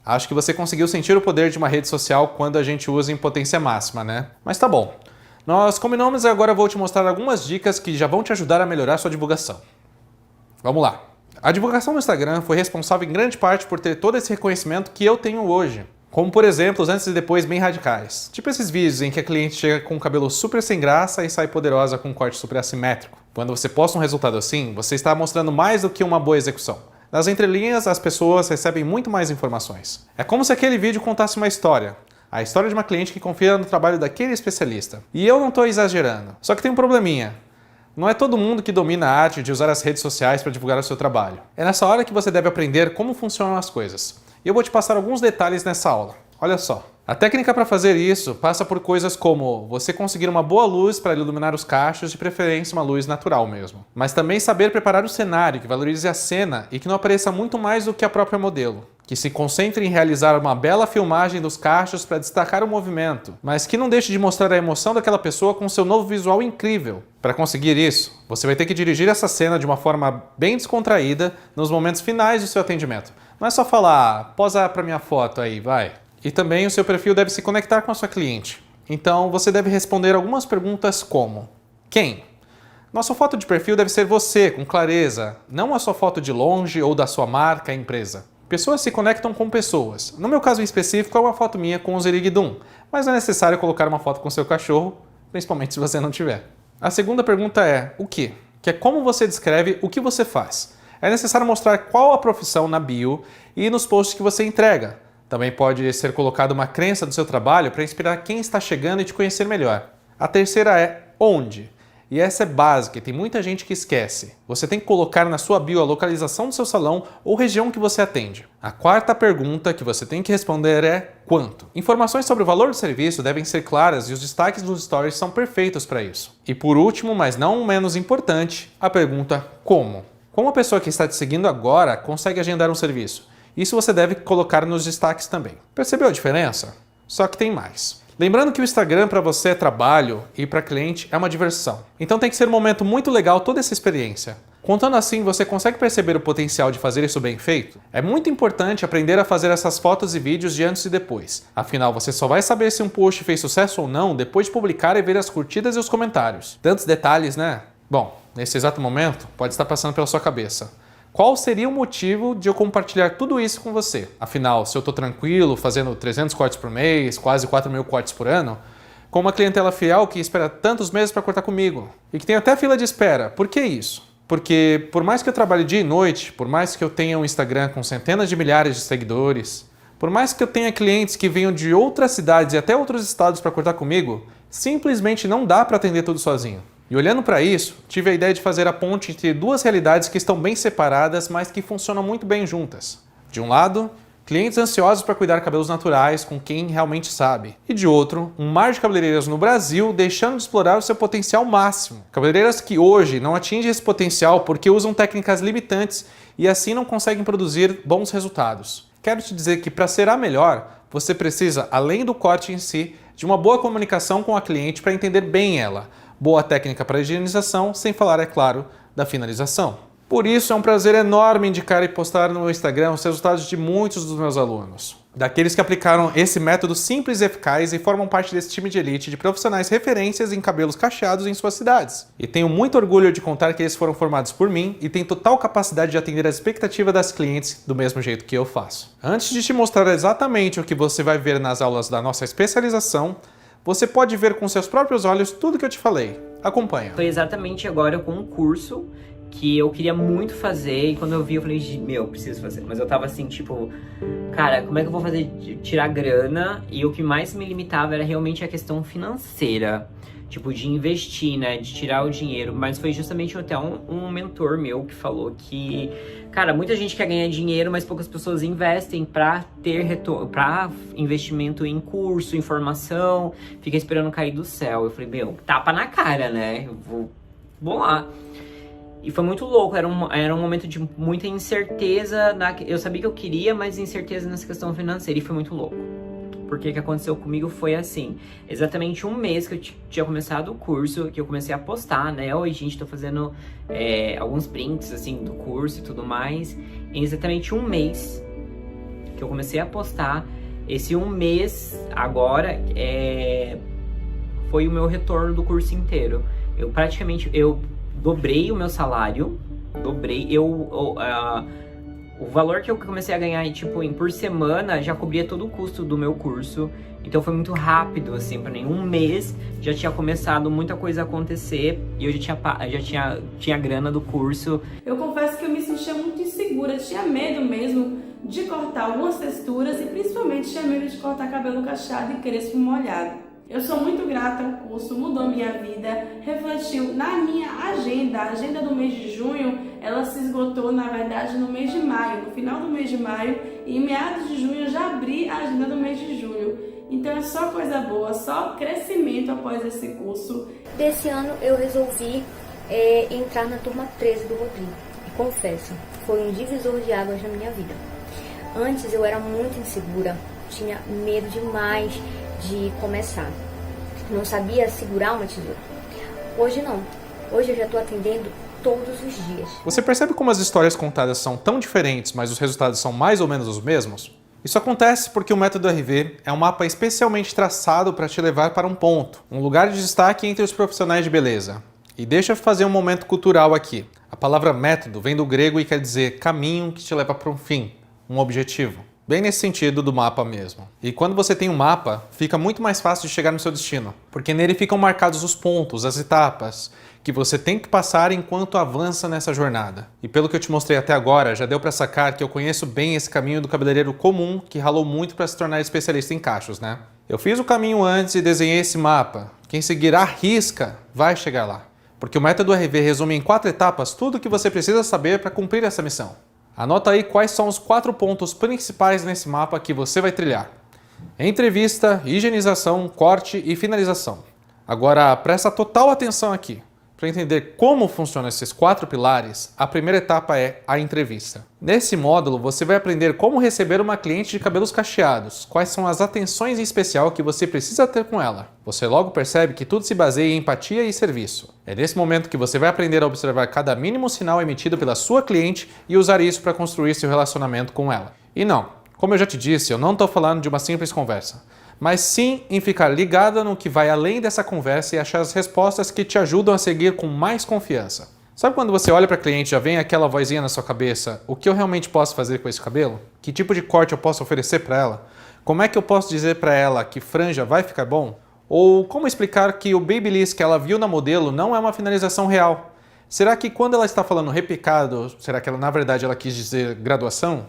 Acho que você conseguiu sentir o poder de uma rede social quando a gente usa em potência máxima, né? Mas tá bom. Nós combinamos e agora eu vou te mostrar algumas dicas que já vão te ajudar a melhorar sua divulgação. Vamos lá. A divulgação no Instagram foi responsável em grande parte por ter todo esse reconhecimento que eu tenho hoje. Como, por exemplo, os antes e depois bem radicais. Tipo esses vídeos em que a cliente chega com o cabelo super sem graça e sai poderosa com um corte super assimétrico. Quando você posta um resultado assim, você está mostrando mais do que uma boa execução. Nas entrelinhas, as pessoas recebem muito mais informações. É como se aquele vídeo contasse uma história. A história de uma cliente que confia no trabalho daquele especialista. E eu não estou exagerando. Só que tem um probleminha. Não é todo mundo que domina a arte de usar as redes sociais para divulgar o seu trabalho. É nessa hora que você deve aprender como funcionam as coisas. E eu vou te passar alguns detalhes nessa aula. Olha só. A técnica para fazer isso passa por coisas como você conseguir uma boa luz para iluminar os cachos, de preferência uma luz natural mesmo. Mas também saber preparar o cenário, que valorize a cena e que não apareça muito mais do que a própria modelo. Que se concentre em realizar uma bela filmagem dos cachos para destacar o movimento, mas que não deixe de mostrar a emoção daquela pessoa com seu novo visual incrível. Para conseguir isso, você vai ter que dirigir essa cena de uma forma bem descontraída nos momentos finais do seu atendimento. Não é só falar, posa para minha foto aí, vai. E também o seu perfil deve se conectar com a sua cliente. Então você deve responder algumas perguntas como: quem? Nossa foto de perfil deve ser você, com clareza, não a sua foto de longe ou da sua marca, empresa. Pessoas se conectam com pessoas. No meu caso em específico é uma foto minha com o Ziriguidum, mas não é necessário colocar uma foto com seu cachorro, principalmente se você não tiver. A segunda pergunta é o quê? Que é como você descreve o que você faz. É necessário mostrar qual a profissão na bio e nos posts que você entrega. Também pode ser colocada uma crença do seu trabalho para inspirar quem está chegando e te conhecer melhor. A terceira é onde. E essa é básica e tem muita gente que esquece. Você tem que colocar na sua bio a localização do seu salão ou região que você atende. A quarta pergunta que você tem que responder é quanto. Informações sobre o valor do serviço devem ser claras e os destaques dos stories são perfeitos para isso. E por último, mas não menos importante, a pergunta como. Como a pessoa que está te seguindo agora consegue agendar um serviço? Isso você deve colocar nos destaques também. Percebeu a diferença? Só que tem mais. Lembrando que o Instagram para você é trabalho e para cliente é uma diversão. Então tem que ser um momento muito legal toda essa experiência. Contando assim, você consegue perceber o potencial de fazer isso bem feito? É muito importante aprender a fazer essas fotos e vídeos de antes e depois. Afinal, você só vai saber se um post fez sucesso ou não depois de publicar e ver as curtidas e os comentários. Tantos detalhes, né? Bom, nesse exato momento, pode estar passando pela sua cabeça. Qual seria o motivo de eu compartilhar tudo isso com você? Afinal, se eu estou tranquilo, fazendo 300 cortes por mês, quase 4.000 cortes por ano, com uma clientela fiel que espera tantos meses para cortar comigo, e que tem até fila de espera, por que isso? Porque por mais que eu trabalhe dia e noite, por mais que eu tenha um Instagram com centenas de milhares de seguidores, por mais que eu tenha clientes que venham de outras cidades e até outros estados para cortar comigo, simplesmente não dá para atender tudo sozinho. E olhando para isso, tive a ideia de fazer a ponte entre duas realidades que estão bem separadas, mas que funcionam muito bem juntas. De um lado, clientes ansiosos para cuidar cabelos naturais com quem realmente sabe. E de outro, um mar de cabeleireiras no Brasil deixando de explorar o seu potencial máximo. Cabeleireiras que hoje não atingem esse potencial porque usam técnicas limitantes e assim não conseguem produzir bons resultados. Quero te dizer que para ser a melhor, você precisa, além do corte em si, de uma boa comunicação com a cliente para entender bem ela. Boa técnica para higienização, sem falar, é claro, da finalização. Por isso, é um prazer enorme indicar e postar no meu Instagram os resultados de muitos dos meus alunos. Daqueles que aplicaram esse método simples e eficaz e formam parte desse time de elite de profissionais referências em cabelos cacheados em suas cidades. E tenho muito orgulho de contar que eles foram formados por mim e têm total capacidade de atender as expectativas das clientes do mesmo jeito que eu faço. Antes de te mostrar exatamente o que você vai ver nas aulas da nossa especialização, você pode ver com seus próprios olhos tudo que eu te falei. Acompanha. Foi exatamente agora com um curso que eu queria muito fazer e quando eu vi eu falei, eu preciso fazer. Mas eu tava assim, tipo, cara, como é que eu vou fazer tirar grana? E o que mais me limitava era realmente a questão financeira. Tipo, de investir, né, de tirar o dinheiro. Mas foi justamente até um mentor meu que falou que, cara, muita gente quer ganhar dinheiro, mas poucas pessoas investem pra ter retorno, pra investimento em curso, em formação, fica esperando cair do céu. Eu falei, tapa na cara, né, vou lá. E foi muito louco, era um momento de muita incerteza, eu sabia que eu queria, mas incerteza nessa questão financeira, e foi muito louco. Porque o que aconteceu comigo foi assim, exatamente um mês que eu tinha começado o curso, que eu comecei a postar, né, oi gente, tô fazendo alguns prints, assim, do curso e tudo mais, em exatamente um mês que eu comecei a postar, esse um mês agora foi o meu retorno do curso inteiro. Eu dobrei o meu salário, o valor que eu comecei a ganhar, tipo, por semana, já cobria todo o custo do meu curso. Então foi muito rápido, assim, para nenhum mês já tinha começado muita coisa a acontecer e eu já tinha grana do curso. Eu confesso que eu me sentia muito insegura, tinha medo mesmo de cortar algumas texturas e principalmente tinha medo de cortar cabelo cacheado e crespo molhado. Eu sou muito grata ao curso, mudou minha vida, refletiu na minha agenda. A agenda do mês de junho, ela se esgotou, na verdade, no mês de maio, no final do mês de maio, e em meados de junho eu já abri a agenda do mês de junho. Então é só coisa boa, só crescimento após esse curso. Desse ano eu resolvi entrar na turma 13 do Rodrigo. E confesso, foi um divisor de águas na minha vida. Antes eu era muito insegura, tinha medo demais de começar. Não sabia segurar uma tesoura. Hoje não. Hoje eu já estou atendendo todos os dias. Você percebe como as histórias contadas são tão diferentes, mas os resultados são mais ou menos os mesmos? Isso acontece porque o método RV é um mapa especialmente traçado para te levar para um ponto, um lugar de destaque entre os profissionais de beleza. E deixa eu fazer um momento cultural aqui. A palavra método vem do grego e quer dizer caminho que te leva para um fim, um objetivo. Bem nesse sentido do mapa mesmo. E quando você tem um mapa, fica muito mais fácil de chegar no seu destino, porque nele ficam marcados os pontos, as etapas, que você tem que passar enquanto avança nessa jornada. E pelo que eu te mostrei até agora, já deu para sacar que eu conheço bem esse caminho do cabeleireiro comum que ralou muito para se tornar especialista em cachos, né? Eu fiz o caminho antes e desenhei esse mapa. Quem seguir à risca vai chegar lá. Porque o método RV resume em 4 etapas tudo o que você precisa saber para cumprir essa missão. Anota aí quais são os 4 pontos principais nesse mapa que você vai trilhar. Entrevista, higienização, corte e finalização. Agora presta total atenção aqui. Para entender como funcionam esses 4 pilares, a primeira etapa é a entrevista. Nesse módulo, você vai aprender como receber uma cliente de cabelos cacheados, quais são as atenções em especial que você precisa ter com ela. Você logo percebe que tudo se baseia em empatia e serviço. É nesse momento que você vai aprender a observar cada mínimo sinal emitido pela sua cliente e usar isso para construir seu relacionamento com ela. E não, como eu já te disse, eu não estou falando de uma simples conversa, mas sim em ficar ligada no que vai além dessa conversa e achar as respostas que te ajudam a seguir com mais confiança. Sabe quando você olha para a cliente e já vem aquela vozinha na sua cabeça, o que eu realmente posso fazer com esse cabelo? Que tipo de corte eu posso oferecer para ela? Como é que eu posso dizer para ela que franja vai ficar bom? Ou como explicar que o babyliss que ela viu na modelo não é uma finalização real? Será que quando ela está falando repicado, será que ela na verdade ela quis dizer graduação?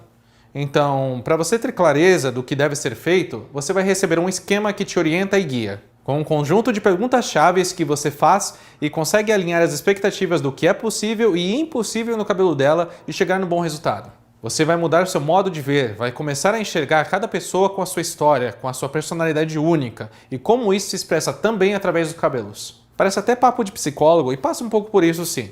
Então, para você ter clareza do que deve ser feito, você vai receber um esquema que te orienta e guia, com um conjunto de perguntas-chave que você faz e consegue alinhar as expectativas do que é possível e impossível no cabelo dela e chegar no bom resultado. Você vai mudar o seu modo de ver, vai começar a enxergar cada pessoa com a sua história, com a sua personalidade única e como isso se expressa também através dos cabelos. Parece até papo de psicólogo e passa um pouco por isso sim.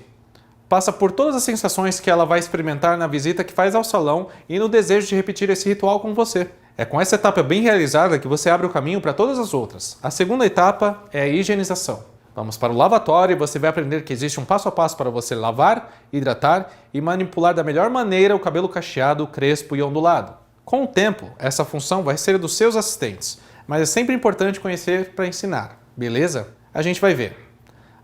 Passa por todas as sensações que ela vai experimentar na visita que faz ao salão e no desejo de repetir esse ritual com você. É com essa etapa bem realizada que você abre o caminho para todas as outras. A segunda etapa é a higienização. Vamos para o lavatório e você vai aprender que existe um passo a passo para você lavar, hidratar e manipular da melhor maneira o cabelo cacheado, crespo e ondulado. Com o tempo, essa função vai ser dos seus assistentes, mas é sempre importante conhecer para ensinar, beleza? A gente vai ver.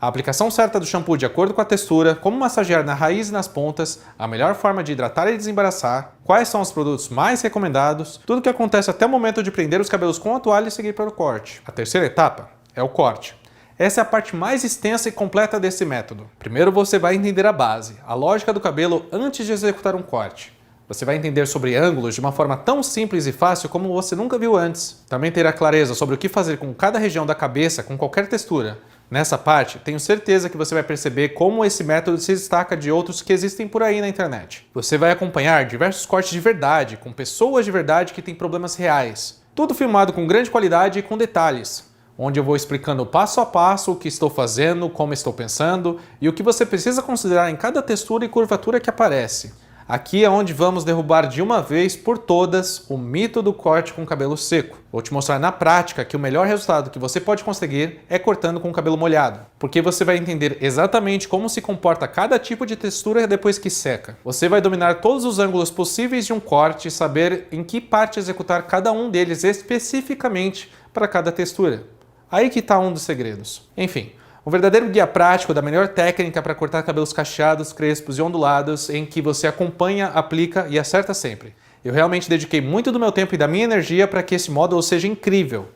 A aplicação certa do shampoo de acordo com a textura, como massagear na raiz e nas pontas, a melhor forma de hidratar e desembaraçar, quais são os produtos mais recomendados, tudo o que acontece até o momento de prender os cabelos com a toalha e seguir para o corte. A terceira etapa é o corte. Essa é a parte mais extensa e completa desse método. Primeiro você vai entender a base, a lógica do cabelo antes de executar um corte. Você vai entender sobre ângulos de uma forma tão simples e fácil como você nunca viu antes. Também terá clareza sobre o que fazer com cada região da cabeça com qualquer textura. Nessa parte, tenho certeza que você vai perceber como esse método se destaca de outros que existem por aí na internet. Você vai acompanhar diversos cortes de verdade, com pessoas de verdade que têm problemas reais. Tudo filmado com grande qualidade e com detalhes, onde eu vou explicando passo a passo o que estou fazendo, como estou pensando e o que você precisa considerar em cada textura e curvatura que aparece. Aqui é onde vamos derrubar de uma vez por todas o mito do corte com cabelo seco. Vou te mostrar na prática que o melhor resultado que você pode conseguir é cortando com o cabelo molhado, porque você vai entender exatamente como se comporta cada tipo de textura depois que seca. Você vai dominar todos os ângulos possíveis de um corte e saber em que parte executar cada um deles especificamente para cada textura. Aí que está um dos segredos. Enfim, um verdadeiro guia prático da melhor técnica para cortar cabelos cacheados, crespos e ondulados em que você acompanha, aplica e acerta sempre. Eu realmente dediquei muito do meu tempo e da minha energia para que esse módulo seja incrível.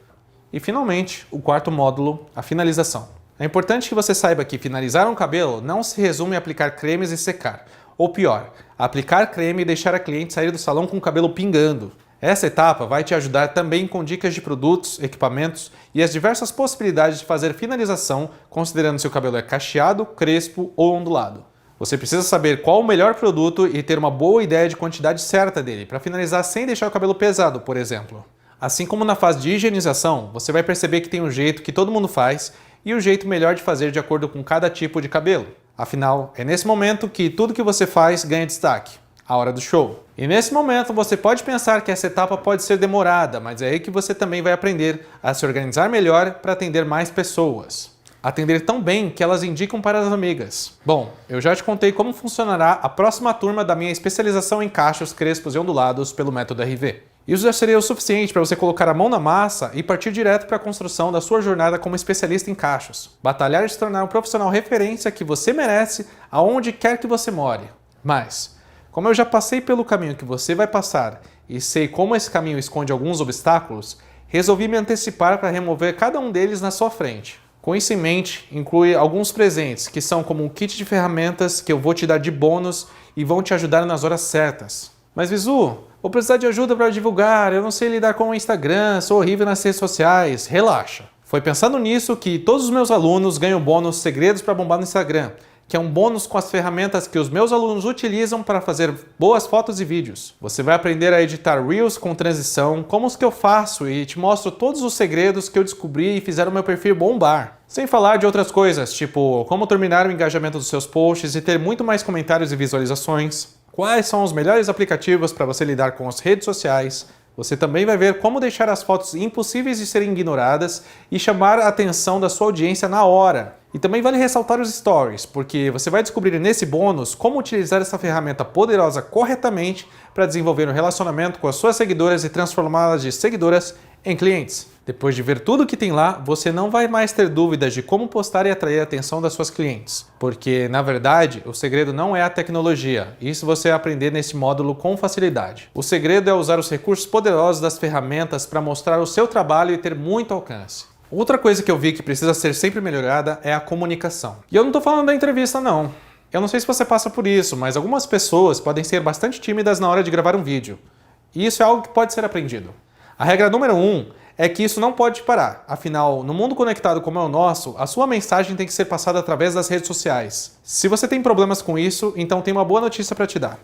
E finalmente, o quarto módulo, a finalização. É importante que você saiba que finalizar um cabelo não se resume a aplicar cremes e secar. Ou pior, aplicar creme e deixar a cliente sair do salão com o cabelo pingando. Essa etapa vai te ajudar também com dicas de produtos, equipamentos e as diversas possibilidades de fazer finalização, considerando se o cabelo é cacheado, crespo ou ondulado. Você precisa saber qual o melhor produto e ter uma boa ideia de quantidade certa dele, para finalizar sem deixar o cabelo pesado, por exemplo. Assim como na fase de higienização, você vai perceber que tem um jeito que todo mundo faz e o jeito melhor de fazer de acordo com cada tipo de cabelo. Afinal, é nesse momento que tudo que você faz ganha destaque. A hora do show. E nesse momento você pode pensar que essa etapa pode ser demorada, mas é aí que você também vai aprender a se organizar melhor para atender mais pessoas. Atender tão bem que elas indicam para as amigas. Bom, eu já te contei como funcionará a próxima turma da minha especialização em cachos, crespos e ondulados pelo método RV. Isso já seria o suficiente para você colocar a mão na massa e partir direto para a construção da sua jornada como especialista em cachos. Batalhar e se tornar um profissional referência que você merece aonde quer que você more. Mas Como eu já passei pelo caminho que você vai passar e sei como esse caminho esconde alguns obstáculos, resolvi me antecipar para remover cada um deles na sua frente. Com isso em mente, inclui alguns presentes, que são como um kit de ferramentas que eu vou te dar de bônus e vão te ajudar nas horas certas. Mas Visu, vou precisar de ajuda para divulgar, eu não sei lidar com o Instagram, sou horrível nas redes sociais. Relaxa. Foi pensando nisso que todos os meus alunos ganham bônus Segredos para Bombar no Instagram, que é um bônus com as ferramentas que os meus alunos utilizam para fazer boas fotos e vídeos. Você vai aprender a editar Reels com transição, como os que eu faço, e te mostro todos os segredos que eu descobri e fizeram meu perfil bombar. Sem falar de outras coisas, tipo como terminar o engajamento dos seus posts e ter muito mais comentários e visualizações. Quais são os melhores aplicativos para você lidar com as redes sociais. Você também vai ver como deixar as fotos impossíveis de serem ignoradas e chamar a atenção da sua audiência na hora. E também vale ressaltar os stories, porque você vai descobrir nesse bônus como utilizar essa ferramenta poderosa corretamente para desenvolver um relacionamento com as suas seguidoras e transformá-las de seguidoras em clientes. Depois de ver tudo que tem lá, você não vai mais ter dúvidas de como postar e atrair a atenção das suas clientes. Porque, na verdade, o segredo não é a tecnologia. Isso você vai aprender nesse módulo com facilidade. O segredo é usar os recursos poderosos das ferramentas para mostrar o seu trabalho e ter muito alcance. Outra coisa que eu vi que precisa ser sempre melhorada é a comunicação. E eu não estou falando da entrevista, não. Eu não sei se você passa por isso, mas algumas pessoas podem ser bastante tímidas na hora de gravar um vídeo. E isso é algo que pode ser aprendido. A regra número 1 é que isso não pode parar. Afinal, no mundo conectado como é o nosso, a sua mensagem tem que ser passada através das redes sociais. Se você tem problemas com isso, então tem uma boa notícia para te dar.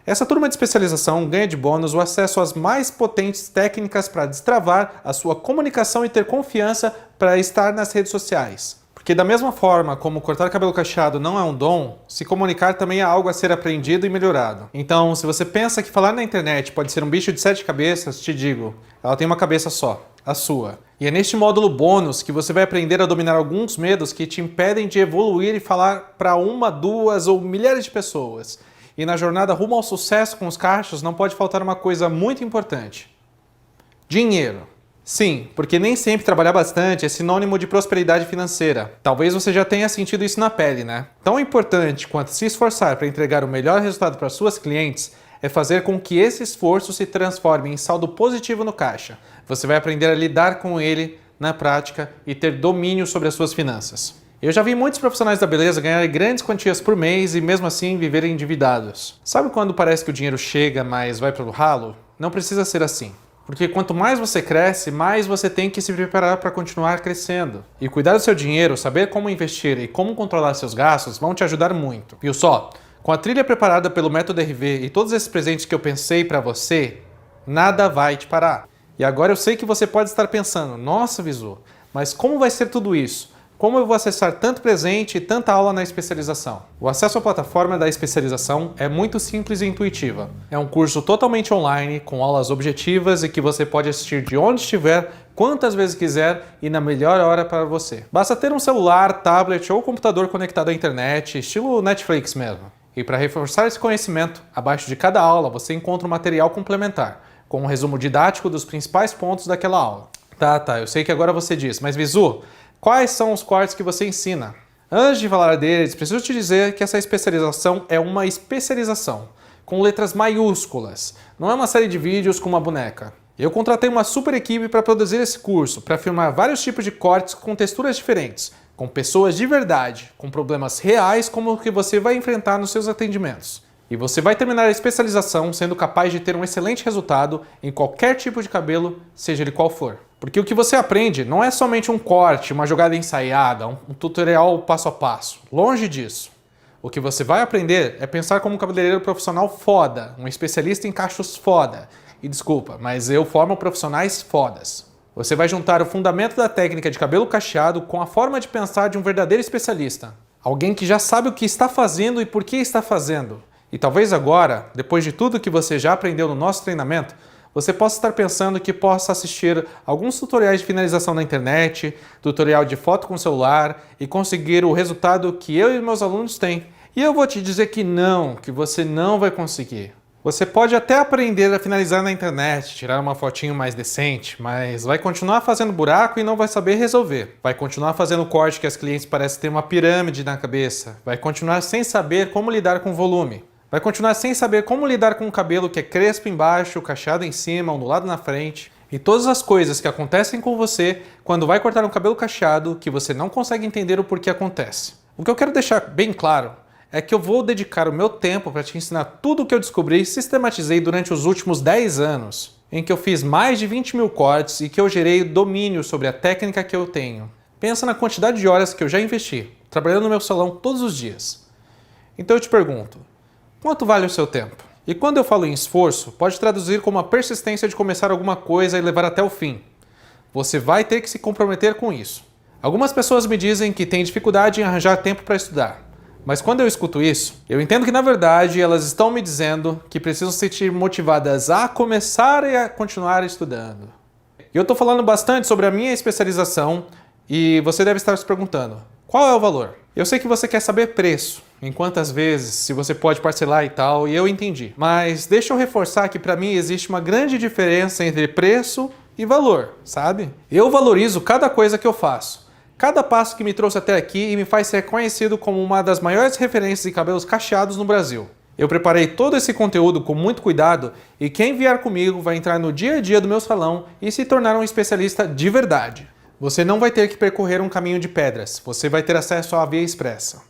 Essa turma de especialização ganha de bônus o acesso às mais potentes técnicas para destravar a sua comunicação e ter confiança para estar nas redes sociais. Porque da mesma forma como cortar cabelo cacheado não é um dom, se comunicar também é algo a ser aprendido e melhorado. Então, se você pensa que falar na internet pode ser um bicho de 7 cabeças, te digo, ela tem uma cabeça só, a sua. E é neste módulo bônus que você vai aprender a dominar alguns medos que te impedem de evoluir e falar para uma, duas ou milhares de pessoas. E na jornada rumo ao sucesso com os cachos não pode faltar uma coisa muito importante: dinheiro. Sim, porque nem sempre trabalhar bastante é sinônimo de prosperidade financeira. Talvez você já tenha sentido isso na pele, né? Tão importante quanto se esforçar para entregar o melhor resultado para suas clientes é fazer com que esse esforço se transforme em saldo positivo no caixa. Você vai aprender a lidar com ele na prática e ter domínio sobre as suas finanças. Eu já vi muitos profissionais da beleza ganharem grandes quantias por mês e mesmo assim viverem endividados. Sabe quando parece que o dinheiro chega, mas vai para o ralo? Não precisa ser assim. Porque quanto mais você cresce, mais você tem que se preparar para continuar crescendo. E cuidar do seu dinheiro, saber como investir e como controlar seus gastos vão te ajudar muito. Viu só? Com a trilha preparada pelo Método RV e todos esses presentes que eu pensei para você, nada vai te parar. E agora eu sei que você pode estar pensando, nossa Visu, mas como vai ser tudo isso? Como eu vou acessar tanto presente e tanta aula na especialização? O acesso à plataforma da especialização é muito simples e intuitiva. É um curso totalmente online, com aulas objetivas e que você pode assistir de onde estiver, quantas vezes quiser e na melhor hora para você. Basta ter um celular, tablet ou computador conectado à internet, estilo Netflix mesmo. E para reforçar esse conhecimento, abaixo de cada aula você encontra um material complementar, com um resumo didático dos principais pontos daquela aula. Tá, eu sei que agora você diz, mas Visu, quais são os cortes que você ensina? Antes de falar deles, preciso te dizer que essa especialização é uma especialização, com letras maiúsculas. Não é uma série de vídeos com uma boneca. Eu contratei uma super equipe para produzir esse curso, para filmar vários tipos de cortes com texturas diferentes, com pessoas de verdade, com problemas reais como o que você vai enfrentar nos seus atendimentos. E você vai terminar a especialização sendo capaz de ter um excelente resultado em qualquer tipo de cabelo, seja ele qual for. Porque o que você aprende não é somente um corte, uma jogada ensaiada, um tutorial passo a passo. Longe disso. O que você vai aprender é pensar como um cabeleireiro profissional foda, um especialista em cachos foda. E desculpa, mas eu formo profissionais fodas. Você vai juntar o fundamento da técnica de cabelo cacheado com a forma de pensar de um verdadeiro especialista. Alguém que já sabe o que está fazendo e por que está fazendo. E talvez agora, depois de tudo que você já aprendeu no nosso treinamento, você possa estar pensando que possa assistir alguns tutoriais de finalização na internet, tutorial de foto com celular e conseguir o resultado que eu e meus alunos têm. E eu vou te dizer que você não vai conseguir. Você pode até aprender a finalizar na internet, tirar uma fotinho mais decente, mas vai continuar fazendo buraco e não vai saber resolver. Vai continuar fazendo corte que as clientes parecem ter uma pirâmide na cabeça. Vai continuar sem saber como lidar com volume. Vai continuar sem saber como lidar com um cabelo que é crespo embaixo, cacheado em cima, ondulado na frente. E todas as coisas que acontecem com você quando vai cortar um cabelo cacheado que você não consegue entender o porquê acontece. O que eu quero deixar bem claro é que eu vou dedicar o meu tempo para te ensinar tudo o que eu descobri e sistematizei durante os últimos 10 anos, em que eu fiz mais de 20 mil cortes e que eu gerei domínio sobre a técnica que eu tenho. Pensa na quantidade de horas que eu já investi, trabalhando no meu salão todos os dias. Então eu te pergunto, quanto vale o seu tempo? E quando eu falo em esforço, pode traduzir como a persistência de começar alguma coisa e levar até o fim. Você vai ter que se comprometer com isso. Algumas pessoas me dizem que têm dificuldade em arranjar tempo para estudar. Mas quando eu escuto isso, eu entendo que na verdade elas estão me dizendo que precisam se sentir motivadas a começar e a continuar estudando. E eu estou falando bastante sobre a minha especialização e você deve estar se perguntando, qual é o valor? Eu sei que você quer saber preço, em quantas vezes, se você pode parcelar e tal, e eu entendi. Mas deixa eu reforçar que para mim existe uma grande diferença entre preço e valor, sabe? Eu valorizo cada coisa que eu faço. Cada passo que me trouxe até aqui e me faz ser reconhecido como uma das maiores referências em cabelos cacheados no Brasil. Eu preparei todo esse conteúdo com muito cuidado e quem vier comigo vai entrar no dia a dia do meu salão e se tornar um especialista de verdade. Você não vai ter que percorrer um caminho de pedras, você vai ter acesso à via expressa.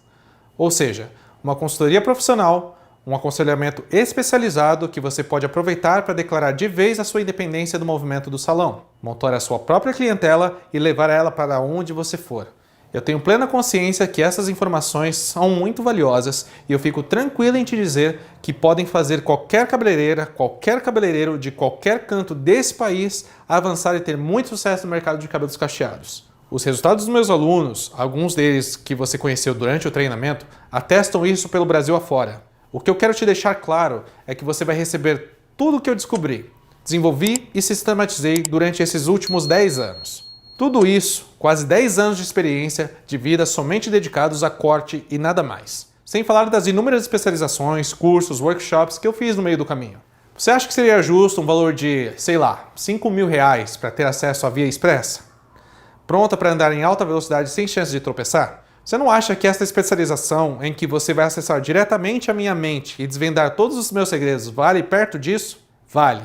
Ou seja, uma consultoria profissional, um aconselhamento especializado que você pode aproveitar para declarar de vez a sua independência do movimento do salão, montar a sua própria clientela e levar ela para onde você for. Eu tenho plena consciência que essas informações são muito valiosas e eu fico tranquilo em te dizer que podem fazer qualquer cabeleireira, qualquer cabeleireiro de qualquer canto desse país avançar e ter muito sucesso no mercado de cabelos cacheados. Os resultados dos meus alunos, alguns deles que você conheceu durante o treinamento, atestam isso pelo Brasil afora. O que eu quero te deixar claro é que você vai receber tudo o que eu descobri, desenvolvi e sistematizei durante esses últimos 10 anos. Tudo isso, quase 10 anos de experiência de vida somente dedicados a corte e nada mais. Sem falar das inúmeras especializações, cursos, workshops que eu fiz no meio do caminho. Você acha que seria justo um valor de, sei lá, R$5.000 para ter acesso à via expressa? Pronta para andar em alta velocidade sem chance de tropeçar? Você não acha que essa especialização em que você vai acessar diretamente a minha mente e desvendar todos os meus segredos vale perto disso? Vale.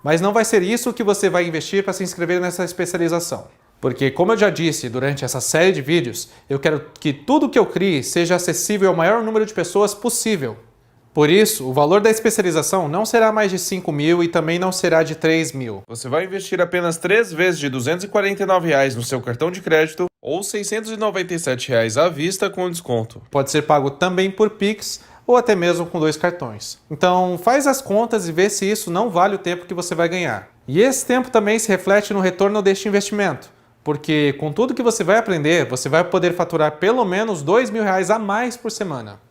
Mas não vai ser isso que você vai investir para se inscrever nessa especialização. Porque, como eu já disse durante essa série de vídeos, eu quero que tudo que eu crie seja acessível ao maior número de pessoas possível. Por isso, o valor da especialização não será mais de R$5.000 e também não será de R$3.000. Você vai investir apenas 3 vezes de R$249 no seu cartão de crédito ou R$697 à vista com desconto. Pode ser pago também por Pix ou até mesmo com 2 cartões. Então, faz as contas e vê se isso não vale o tempo que você vai ganhar. E esse tempo também se reflete no retorno deste investimento. Porque com tudo que você vai aprender, você vai poder faturar pelo menos R$2.000 a mais por semana.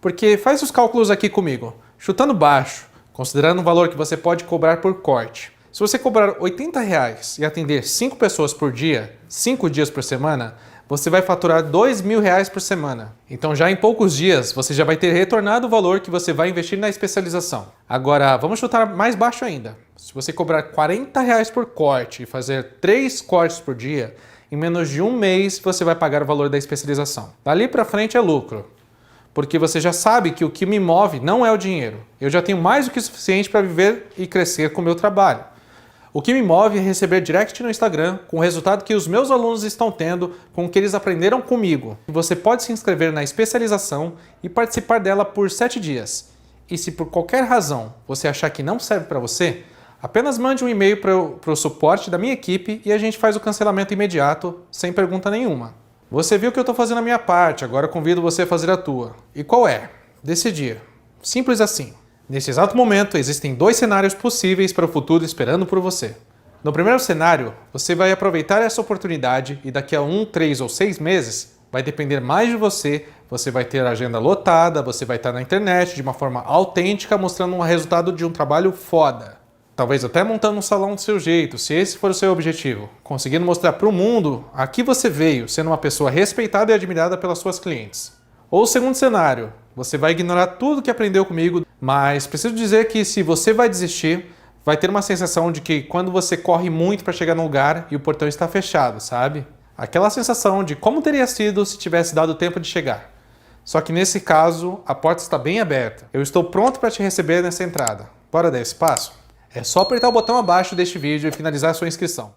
Porque faz os cálculos aqui comigo, chutando baixo, considerando o valor que você pode cobrar por corte. Se você cobrar R$80 e atender 5 pessoas por dia, 5 dias por semana, você vai faturar R$2.000 por semana. Então já em poucos dias você já vai ter retornado o valor que você vai investir na especialização. Agora vamos chutar mais baixo ainda. Se você cobrar R$40 por corte e fazer 3 cortes por dia, em menos de um mês você vai pagar o valor da especialização. Dali para frente é lucro. Porque você já sabe que o que me move não é o dinheiro. Eu já tenho mais do que o suficiente para viver e crescer com o meu trabalho. O que me move é receber direct no Instagram com o resultado que os meus alunos estão tendo com o que eles aprenderam comigo. Você pode se inscrever na especialização e participar dela por 7 dias. E se por qualquer razão você achar que não serve para você, apenas mande um e-mail para o suporte da minha equipe e a gente faz o cancelamento imediato, sem pergunta nenhuma. Você viu que eu estou fazendo a minha parte, agora eu convido você a fazer a tua. E qual é? Decidir. Simples assim. Nesse exato momento, existem 2 cenários possíveis para o futuro esperando por você. No primeiro cenário, você vai aproveitar essa oportunidade e daqui a 1, 3 ou 6 meses, vai depender mais de você, você vai ter a agenda lotada, você vai estar na internet de uma forma autêntica, mostrando um resultado de um trabalho foda. Talvez até montando um salão do seu jeito, se esse for o seu objetivo. Conseguindo mostrar para o mundo a que você veio, sendo uma pessoa respeitada e admirada pelas suas clientes. Ou o segundo cenário, você vai ignorar tudo que aprendeu comigo, mas preciso dizer que se você vai desistir, vai ter uma sensação de que quando você corre muito para chegar no lugar e o portão está fechado, sabe? Aquela sensação de como teria sido se tivesse dado tempo de chegar. Só que nesse caso, a porta está bem aberta. Eu estou pronto para te receber nessa entrada. Bora dar esse passo? É só apertar o botão abaixo deste vídeo e finalizar a sua inscrição.